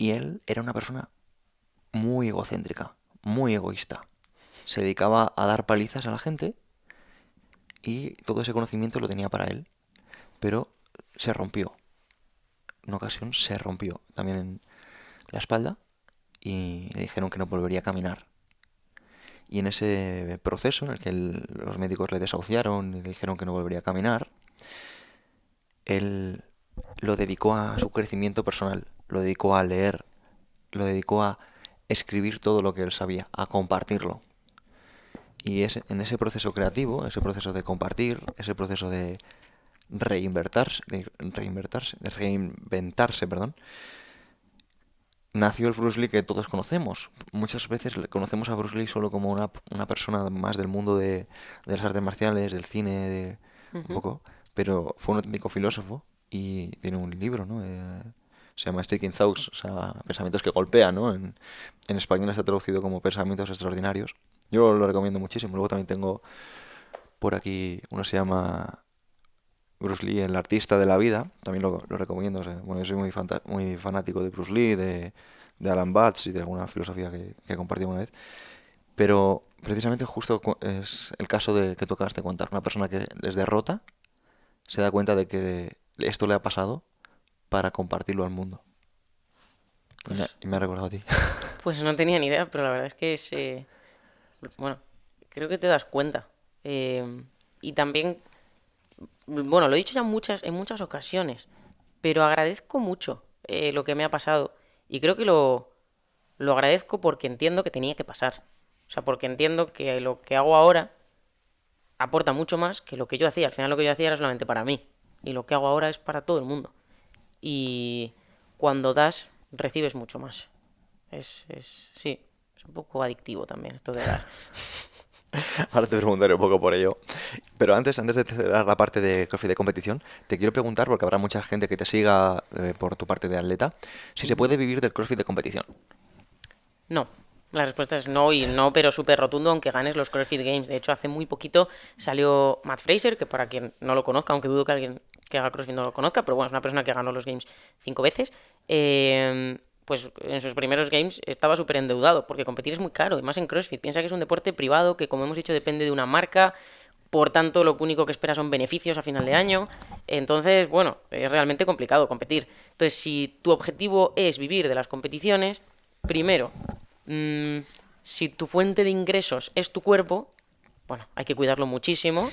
Y él era una persona muy egocéntrica, muy egoísta. Se dedicaba a dar palizas a la gente y todo ese conocimiento lo tenía para él. Pero se rompió. Una ocasión se rompió también en la espalda y le dijeron que no volvería a caminar. Y en ese proceso en el que los médicos le desahuciaron y le dijeron que no volvería a caminar, él lo dedicó a su crecimiento personal, lo dedicó a leer, lo dedicó a escribir todo lo que él sabía, a compartirlo. Y es en ese proceso creativo, ese proceso de compartir, ese proceso de reinventarse, perdón, nació el Bruce Lee que todos conocemos. Muchas veces le conocemos a Bruce Lee solo como una persona más del mundo de las artes marciales, del cine, un Ujú. poco, pero fue un auténtico filósofo y tiene un libro, ¿no? Se llama Striking Thoughts, o sea, pensamientos que golpean, ¿no? En español está traducido como pensamientos extraordinarios. Yo lo recomiendo muchísimo. Luego también tengo por aquí, uno se llama Bruce Lee, el artista de la vida, también lo recomiendo. O sea, bueno, yo soy muy fanático de Bruce Lee, de Alan Watts y de alguna filosofía que he compartido una vez. Pero precisamente justo es el caso de que tú acabas de contar. Una persona que les derrota se da cuenta de que esto le ha pasado para compartirlo al mundo. Pues, Y me ha recordado a ti. pues no tenía ni idea, pero la verdad es que bueno, creo que te das cuenta. Y también, bueno, lo he dicho ya en muchas ocasiones, pero agradezco mucho lo que me ha pasado. Y creo que lo agradezco porque entiendo que tenía que pasar. O sea, porque entiendo que lo que hago ahora aporta mucho más que lo que yo hacía. Al final lo que yo hacía era solamente para mí. Y lo que hago ahora es para todo el mundo. Y cuando das, recibes mucho más. Sí, es un poco adictivo también esto de dar. Ahora te preguntaré un poco por ello. Pero antes de cerrar la parte de CrossFit de competición, te quiero preguntar, porque habrá mucha gente que te siga por tu parte de atleta, si se Ujú. puede vivir del CrossFit de competición. No. La respuesta es no y no, pero súper rotundo aunque ganes los CrossFit Games. De hecho, hace muy poquito salió Matt Fraser, que para quien no lo conozca, aunque dudo que alguien que haga CrossFit no lo conozca, pero bueno, es una persona que ganó los Games 5 veces. Pues en sus primeros Games estaba súper endeudado, porque competir es muy caro, y más en CrossFit. Piensa que es un deporte privado, que como hemos dicho depende de una marca, por tanto lo único que espera son beneficios a final de año. Entonces, bueno, es realmente complicado competir. Entonces, si tu objetivo es vivir de las competiciones, primero, mm, si tu fuente de ingresos es tu cuerpo, bueno, hay que cuidarlo muchísimo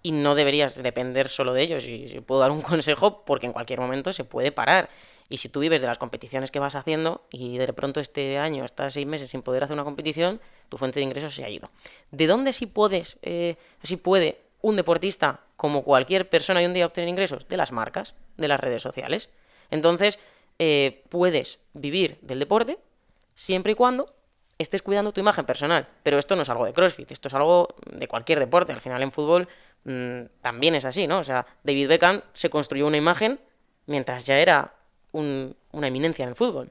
y no deberías depender solo de ellos. Y si puedo dar un consejo, porque en cualquier momento se puede parar. Y si tú vives de las competiciones que vas haciendo y de pronto este año estás 6 meses sin poder hacer una competición, tu fuente de ingresos se ha ido. ¿De dónde sí puede un deportista, como cualquier persona hoy en día, obtener ingresos? De las marcas, de las redes sociales. Entonces, puedes vivir del deporte siempre y cuando estés cuidando tu imagen personal. Pero esto no es algo de CrossFit, esto es algo de cualquier deporte. Al final en fútbol también es así, ¿no? O sea, David Beckham se construyó una imagen mientras ya era una eminencia en el fútbol,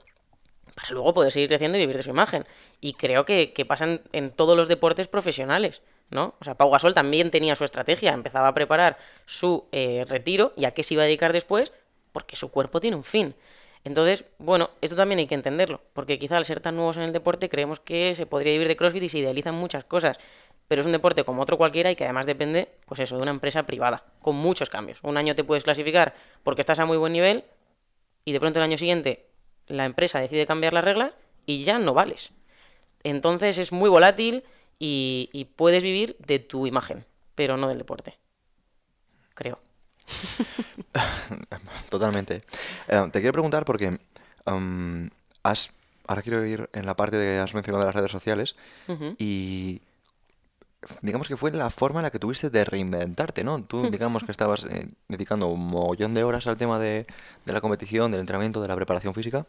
para luego poder seguir creciendo y vivir de su imagen. Y creo que pasa en todos los deportes profesionales, ¿no? O sea, Pau Gasol también tenía su estrategia, empezaba a preparar su retiro y a qué se iba a dedicar después, porque su cuerpo tiene un fin. Entonces, bueno, esto también hay que entenderlo, porque quizá al ser tan nuevos en el deporte creemos que se podría vivir de CrossFit y se idealizan muchas cosas, pero es un deporte como otro cualquiera y que además depende, pues eso, de una empresa privada, con muchos cambios. Un año te puedes clasificar porque estás a muy buen nivel y de pronto el año siguiente la empresa decide cambiar las reglas y ya no vales. Entonces es muy volátil y puedes vivir de tu imagen, pero no del deporte, creo. Totalmente. Te quiero preguntar porque em, has, ahora quiero ir en la parte de que has mencionado de las redes sociales Ujú. y digamos que fue la forma en la que tuviste de reinventarte, ¿no? Tú digamos que estabas dedicando un mogollón de horas al tema de la competición, del entrenamiento, de la preparación física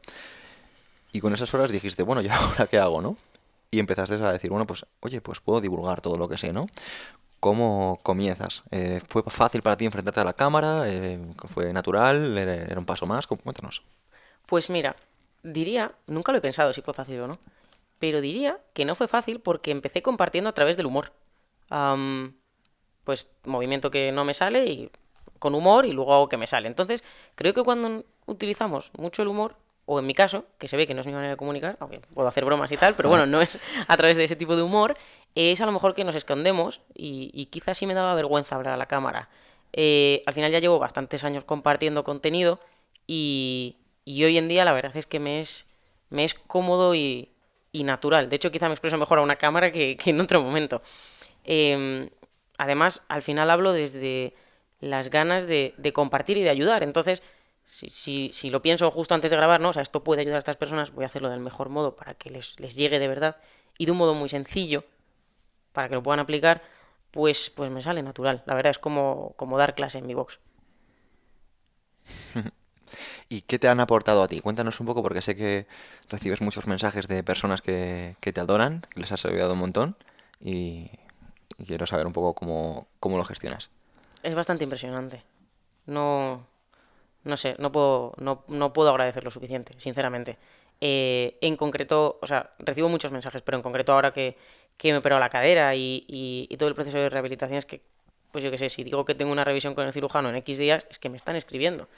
y con esas horas dijiste, bueno, ¿y ahora qué hago, no? Y empezaste a decir, bueno, pues oye, pues puedo divulgar todo lo que sé, ¿no? ¿Cómo comienzas? ¿Fue fácil para ti enfrentarte a la cámara? ¿Fue natural? ¿Era un paso más? Cuéntanos. Pues mira, nunca lo he pensado si fue fácil o no, pero diría que no fue fácil porque empecé compartiendo a través del humor. Am, pues movimiento que no me sale y con humor y luego hago que me sale. Entonces, creo que cuando utilizamos mucho el humor o en mi caso, que se ve que no es mi manera de comunicar, aunque puedo hacer bromas y tal, pero bueno, no es a través de ese tipo de humor, es a lo mejor que nos escondemos y quizás sí me daba vergüenza hablar a la cámara. Al final ya llevo bastantes años compartiendo contenido y hoy en día la verdad es que me es cómodo y natural. De hecho, quizá me expreso mejor a una cámara que en otro momento. Eh, Además, al final hablo desde las ganas de compartir y de ayudar. Entonces, si lo pienso justo antes de grabar, ¿no? O sea, esto puede ayudar a estas personas, voy a hacerlo del mejor modo para que les llegue de verdad y de un modo muy sencillo para que lo puedan aplicar, pues me sale natural. La verdad es como dar clase en mi box. ¿Y qué te han aportado a ti? Cuéntanos un poco porque sé que recibes muchos mensajes de personas que te adoran, que les has ayudado un montón y, y quiero saber un poco cómo lo gestionas. Es bastante impresionante. No, no sé, no puedo agradecer lo suficiente, sinceramente. En concreto, o sea, recibo muchos mensajes, pero en concreto ahora que me he operado la cadera y todo el proceso de rehabilitación es que, pues yo qué sé, si digo que tengo una revisión con el cirujano en X días, es que me están escribiendo.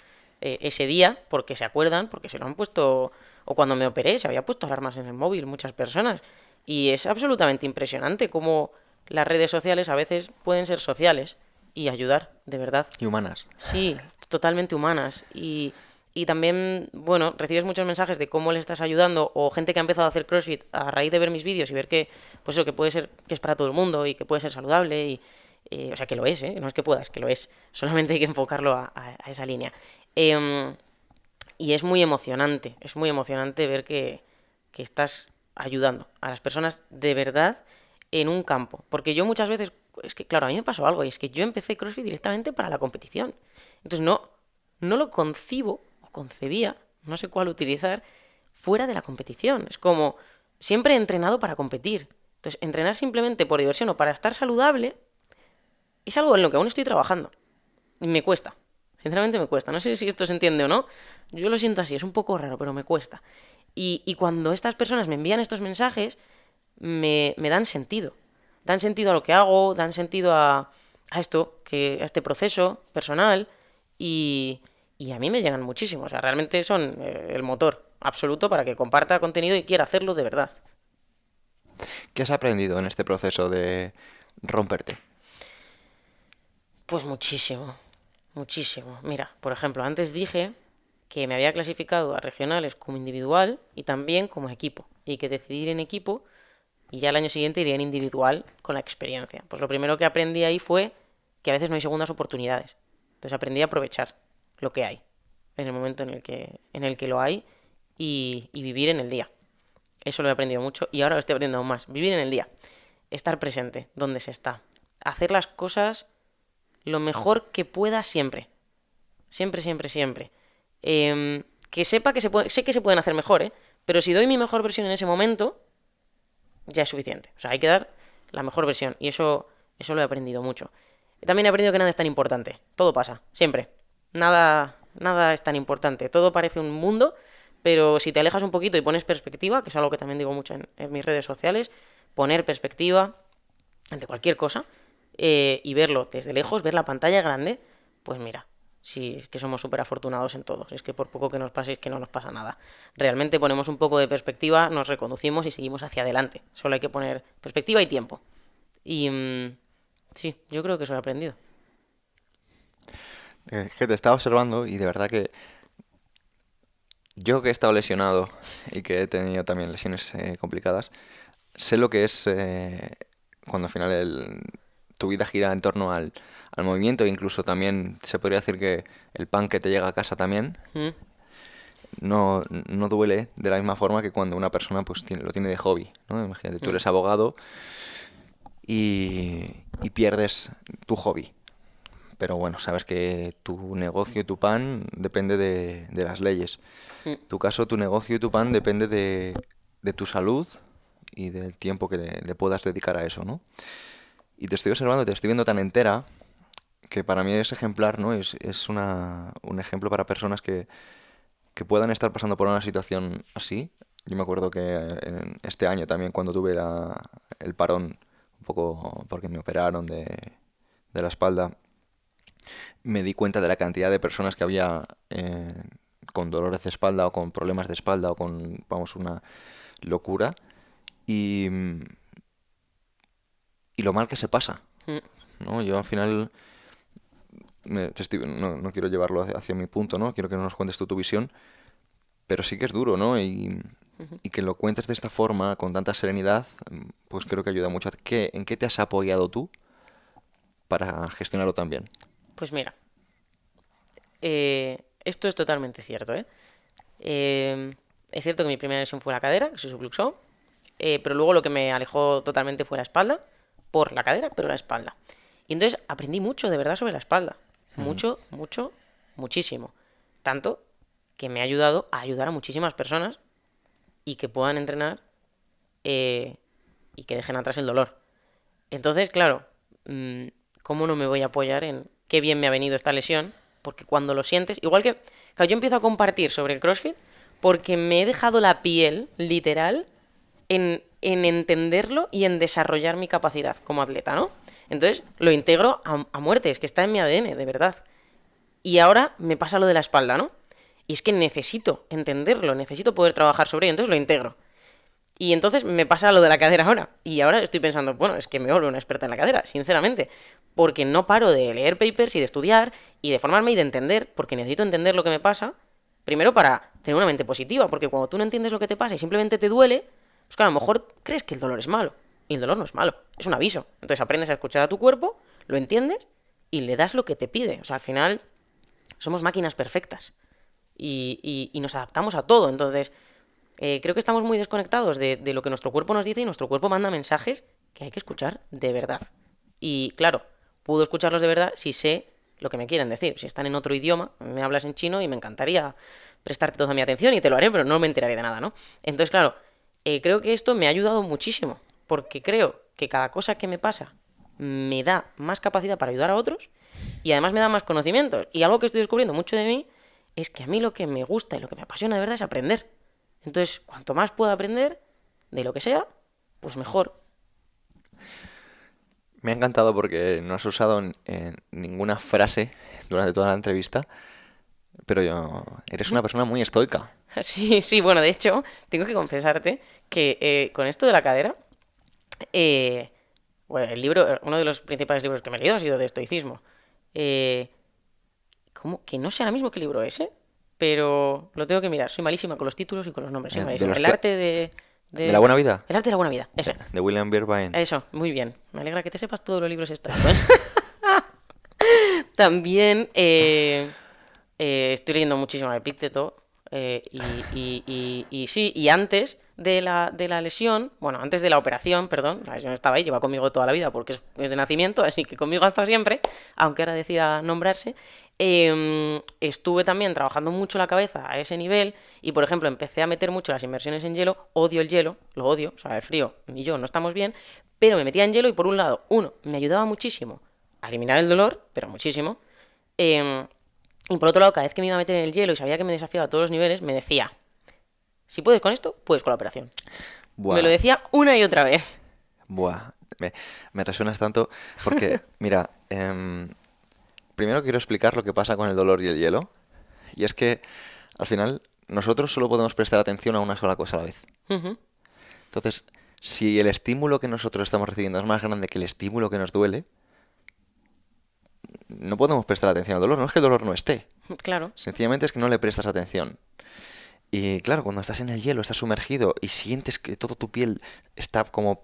Ese día, porque se acuerdan, porque se lo han puesto, o cuando me operé, se había puesto alarmas en el móvil muchas personas. Y es absolutamente impresionante cómo las redes sociales a veces pueden ser sociales y ayudar, de verdad. Y humanas. Sí, totalmente humanas. Y también, bueno, recibes muchos mensajes de cómo les estás ayudando o gente que ha empezado a hacer CrossFit a raíz de ver mis vídeos y ver que, pues eso, que puede ser, que es para todo el mundo y que puede ser saludable y, o sea, que lo es, ¿eh? No es que pueda, es que lo es. Solamente hay que enfocarlo a esa línea. Em, y es muy emocionante ver que estás ayudando a las personas de verdad en un campo. Porque yo muchas veces, es que claro, a mí me pasó algo y es que yo empecé CrossFit directamente para la competición. Entonces no lo concibo o concebía, no sé cuál utilizar, fuera de la competición. Es como, siempre he entrenado para competir. Entonces, entrenar simplemente por diversión o para estar saludable es algo en lo que aún estoy trabajando. Y me cuesta. Sinceramente me cuesta. No sé si esto se entiende o no. Yo lo siento así, es un poco raro, pero me cuesta. Y cuando estas personas me envían estos mensajes, me dan sentido. Dan sentido a lo que hago, dan sentido a esto, a este proceso personal. Y a mí me llenan muchísimo. O sea, realmente son el motor absoluto para que comparta contenido y quiera hacerlo de verdad. ¿Qué has aprendido en este proceso de romperte? Pues muchísimo, muchísimo. Mira, por ejemplo, antes dije que me había clasificado a regionales como individual y también como equipo. Y que decidí ir en equipo y ya el año siguiente iría en individual con la experiencia. Pues lo primero que aprendí ahí fue que a veces no hay segundas oportunidades. Entonces aprendí a aprovechar lo que hay en el momento en el que lo hay y vivir en el día. Eso lo he aprendido mucho y ahora lo estoy aprendiendo aún más. Vivir en el día. Estar presente donde se está. Hacer las cosas lo mejor que pueda siempre. Siempre, siempre, siempre. Que sepa que sé que se pueden hacer mejor, ¿eh? Pero si doy mi mejor versión en ese momento, ya es suficiente. O sea, hay que dar la mejor versión. Y eso lo he aprendido mucho. También he aprendido que nada es tan importante. Todo pasa, siempre. Nada es tan importante. Todo parece un mundo, pero si te alejas un poquito y pones perspectiva, que es algo que también digo mucho en mis redes sociales, poner perspectiva ante cualquier cosa y verlo desde lejos, ver la pantalla grande, pues mira, sí, es que somos súper afortunados en todos. Es que por poco que nos pase, es que no nos pasa nada. Realmente ponemos un poco de perspectiva, nos reconducimos y seguimos hacia adelante. Solo hay que poner perspectiva y tiempo. Y sí, yo creo que eso he aprendido. Que te estaba observando y de verdad que yo que he estado lesionado y que he tenido también lesiones complicadas, sé lo que es cuando al final tu vida gira en torno al movimiento, e incluso también se podría decir que el pan que te llega a casa también ¿Mm? no duele de la misma forma que cuando una persona pues lo tiene de hobby, ¿no? Imagínate, tú ¿Mm? eres abogado y pierdes tu hobby. Pero bueno, sabes que tu negocio y tu pan depende de las leyes. ¿Mm? Tu caso, tu negocio y tu pan depende de tu salud y del tiempo que le puedas dedicar a eso, ¿no? Y te estoy observando, te estoy viendo tan entera que para mí es ejemplar, ¿no? Es un ejemplo para personas que puedan estar pasando por una situación así. Yo me acuerdo que en este año también cuando tuve el parón, un poco porque me operaron de la espalda, me di cuenta de la cantidad de personas que había con dolores de espalda o con problemas de espalda o con, vamos, una locura y, y lo mal que se pasa, Mm. ¿no? Yo al final no quiero llevarlo hacia mi punto, ¿no? Quiero que nos cuentes tú tu visión, pero sí que es duro, ¿no? Y que lo cuentes de esta forma, con tanta serenidad, pues creo que ayuda mucho. ¿En qué te has apoyado tú para gestionarlo también? Pues mira, esto es totalmente cierto, ¿eh? Es cierto que mi primera lesión fue la cadera, que se subluxó, pero luego lo que me alejó totalmente fue la espalda, por la cadera, pero la espalda. Y entonces aprendí mucho de verdad sobre la espalda. Mucho, mucho, muchísimo. Tanto que me ha ayudado a ayudar a muchísimas personas y que puedan entrenar eh, y que dejen atrás el dolor. Entonces, claro, ¿cómo no me voy a apoyar en qué bien me ha venido esta lesión? Porque cuando lo sientes, igual que, claro, yo empiezo a compartir sobre el CrossFit porque me he dejado la piel, literal, en entenderlo y en desarrollar mi capacidad como atleta, ¿no? Entonces lo integro a muerte, es que está en mi ADN, de verdad. Y ahora me pasa lo de la espalda, ¿no? Y es que necesito entenderlo, necesito poder trabajar sobre ello, entonces lo integro. Y entonces me pasa lo de la cadera ahora. Y ahora estoy pensando, bueno, es que me vuelvo una experta en la cadera, sinceramente. Porque no paro de leer papers y de estudiar y de formarme y de entender, porque necesito entender lo que me pasa. Primero para tener una mente positiva, porque cuando tú no entiendes lo que te pasa y simplemente te duele, pues claro, a lo mejor crees que el dolor es malo. Y el dolor no es malo, es un aviso. Entonces aprendes a escuchar a tu cuerpo, lo entiendes y le das lo que te pide. O sea, al final somos máquinas perfectas. Y nos adaptamos a todo. Entonces, creo que estamos muy desconectados de lo que nuestro cuerpo nos dice y nuestro cuerpo manda mensajes que hay que escuchar de verdad. Y claro, puedo escucharlos de verdad si sé lo que me quieren decir. Si están en otro idioma, me hablas en chino y me encantaría prestarte toda mi atención y te lo haré, pero no me enteraré de nada, ¿no? Entonces, claro, creo que esto me ha ayudado muchísimo, porque creo que cada cosa que me pasa me da más capacidad para ayudar a otros y además me da más conocimientos. Y algo que estoy descubriendo mucho de mí es que a mí lo que me gusta y lo que me apasiona de verdad es aprender. Entonces, cuanto más pueda aprender de lo que sea, pues mejor. Me ha encantado porque no has usado en ninguna frase durante toda la entrevista, pero eres una persona muy estoica. Sí, sí, bueno, de hecho, tengo que confesarte que con esto de la cadera, eh, bueno, el libro, uno de los principales libros que me he leído ha sido de estoicismo. Eh, ¿Cómo? Que no sé ahora mismo qué libro es, ¿eh? Pero lo tengo que mirar. Soy malísima con los títulos y con los nombres. Soy De malísima. los El arte de, ¿De la buena vida? El arte de la buena vida. Ese. De William Birbain. Eso, muy bien. Me alegra que te sepas todos los libros estoicos. También estoy leyendo muchísimo de Epicteto. Y sí, y antes de la lesión, bueno, antes de la operación, perdón, la lesión estaba ahí, lleva conmigo toda la vida porque es de nacimiento, así que conmigo ha estado siempre, aunque ahora decida nombrarse. Estuve también trabajando mucho la cabeza a ese nivel y, por ejemplo, empecé a meter mucho las inmersiones en hielo, odio el hielo, lo odio, o sea, el frío y yo no estamos bien, pero me metía en hielo y por un lado, uno, me ayudaba muchísimo a eliminar el dolor, pero muchísimo, y por otro lado, cada vez que me iba a meter en el hielo y sabía que me desafiaba a todos los niveles, me decía, si puedes con esto, puedes con la operación. Me lo Buah, decía una y otra vez. buah. Me resuenas tanto porque, mira, primero quiero explicar lo que pasa con el dolor y el hielo. Y es que, al final, nosotros solo podemos prestar atención a una sola cosa a la vez. Ujú. Entonces, si el estímulo que nosotros estamos recibiendo es más grande que el estímulo que nos duele, no podemos prestar atención al dolor. No es que el dolor no esté. Claro. Sencillamente es que no le prestas atención. Y claro, cuando estás en el hielo, estás sumergido y sientes que toda tu piel está como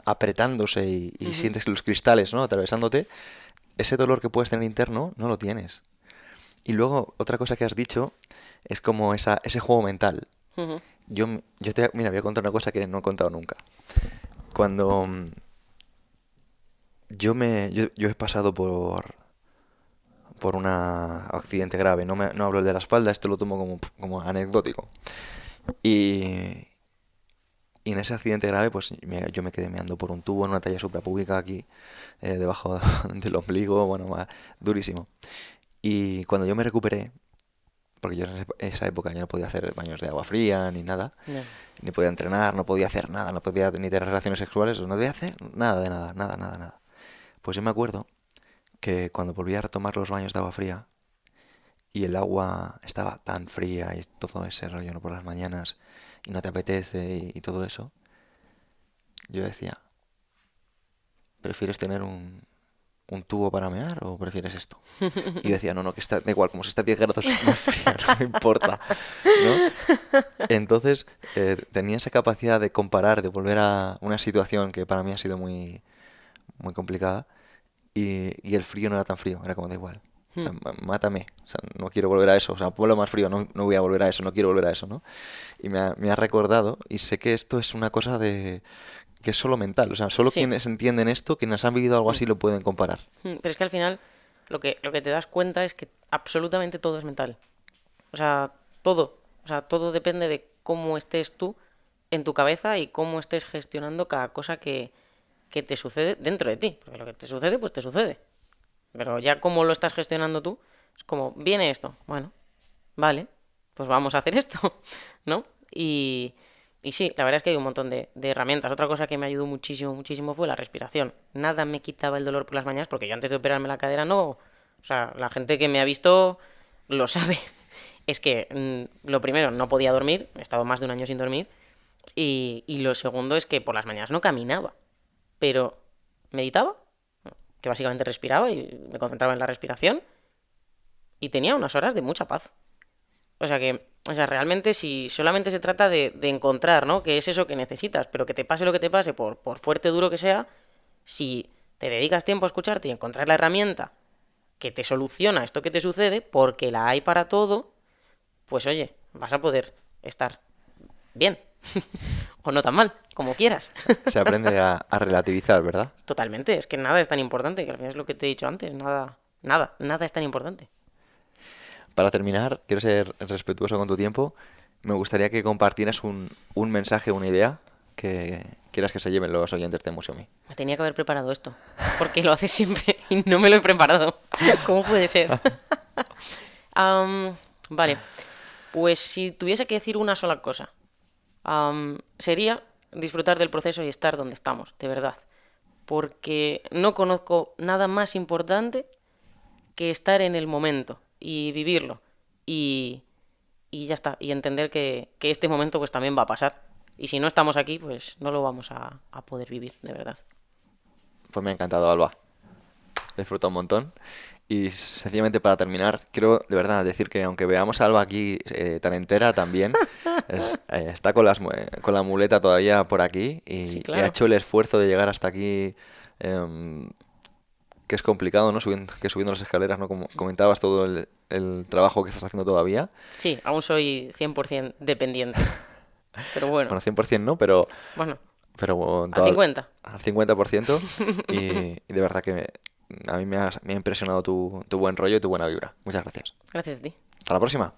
apretándose y Ujú. sientes los cristales, ¿no? Atravesándote, ese dolor que puedes tener interno no lo tienes. Y luego, otra cosa que has dicho es como ese juego mental. Ujú. Mira, voy a contar una cosa que no he contado nunca. Cuando yo he pasado por un accidente grave, no hablo de la espalda, esto lo tomo como anecdótico. Y, y en ese accidente grave, pues yo me quedé meando por un tubo en una talla suprapúbica aquí, debajo del ombligo, bueno, durísimo. Y cuando yo me recuperé, porque yo en esa época ya no podía hacer baños de agua fría ni nada, Ya. ni podía entrenar, no podía hacer nada, no podía ni tener relaciones sexuales, no podía hacer nada de nada, nada, nada, nada. Pues yo me acuerdo que cuando volví a retomar los baños de agua fría y el agua estaba tan fría y todo ese rollo, ¿no? Por las mañanas y no te apetece y todo eso, yo decía, ¿prefieres tener un tubo para mear o prefieres esto? Y yo decía, no, no, que está, da igual, como si está a 10 grados más fría, no me importa, ¿no? Entonces, tenía esa capacidad de comparar, de volver a una situación que para mí ha sido muy, muy complicada y el frío no era tan frío, era como da igual. O Hmm. sea, mátame, o sea, no quiero volver a eso, o sea, pueblo más frío, no, no voy a volver a eso, no quiero volver a eso, ¿no? Y me ha recordado, y sé que esto es una cosa de, que es solo mental, o sea, solo Sí. quienes entienden esto, quienes han vivido algo Hmm. así lo pueden comparar. Pero es que al final lo que te das cuenta es que absolutamente todo es mental. O sea, todo. O sea, todo depende de cómo estés tú en tu cabeza y cómo estés gestionando cada cosa que te sucede dentro de ti. Porque lo que te sucede, pues te sucede. Pero ya cómo lo estás gestionando tú, es como, viene esto. Bueno, vale, pues vamos a hacer esto, ¿no? Y sí, la verdad es que hay un montón de herramientas. Otra cosa que me ayudó muchísimo, muchísimo fue la respiración. Nada me quitaba el dolor por las mañanas porque yo antes de operarme la cadera no... O sea, la gente que me ha visto lo sabe. Es que lo primero, no podía dormir, he estado más de un año sin dormir, y lo segundo es que por las mañanas no caminaba, pero meditaba, que básicamente respiraba y me concentraba en la respiración, y tenía unas horas de mucha paz. O sea que, o sea, realmente si solamente se trata de encontrar, ¿no? Que es eso que necesitas, pero que te pase lo que te pase, por fuerte duro que sea, si te dedicas tiempo a escucharte y encontrar la herramienta que te soluciona esto que te sucede, porque la hay para todo, pues oye, vas a poder estar bien. O no tan mal, como quieras. Se aprende a relativizar, ¿verdad? Totalmente, es que nada es tan importante, que al final es lo que te he dicho antes, nada, nada, nada es tan importante. Para terminar, quiero ser respetuoso con tu tiempo. Me gustaría que compartieras un mensaje, una idea que quieras que se lleven los oyentes de Musiomi. Me tenía que haber preparado esto, porque lo haces siempre y no me lo he preparado. ¿Cómo puede ser? Vale, pues si tuviese que decir una sola cosa, sería disfrutar del proceso y estar donde estamos, de verdad. Porque no conozco nada más importante que estar en el momento y vivirlo. Y, y ya está. Y entender que este momento pues también va a pasar. Y si no estamos aquí, pues no lo vamos a poder vivir, de verdad. Pues me ha encantado, Alba. Disfruta un montón. Y sencillamente para terminar, quiero de verdad decir que aunque veamos a Alba aquí tan entera también, está con con la muleta todavía por aquí Sí, y ha claro. hecho el esfuerzo de llegar hasta aquí, em, que es complicado, ¿no? Que subiendo las escaleras, ¿no? Como comentabas todo el trabajo que estás haciendo todavía. Sí, aún soy 100% dependiente. Pero bueno, Bueno, 100% no, bueno, pero bueno, al 50. al 50%. Y de verdad que a mí me ha impresionado tu buen rollo y tu buena vibra. Muchas gracias. Gracias a ti. Hasta la próxima.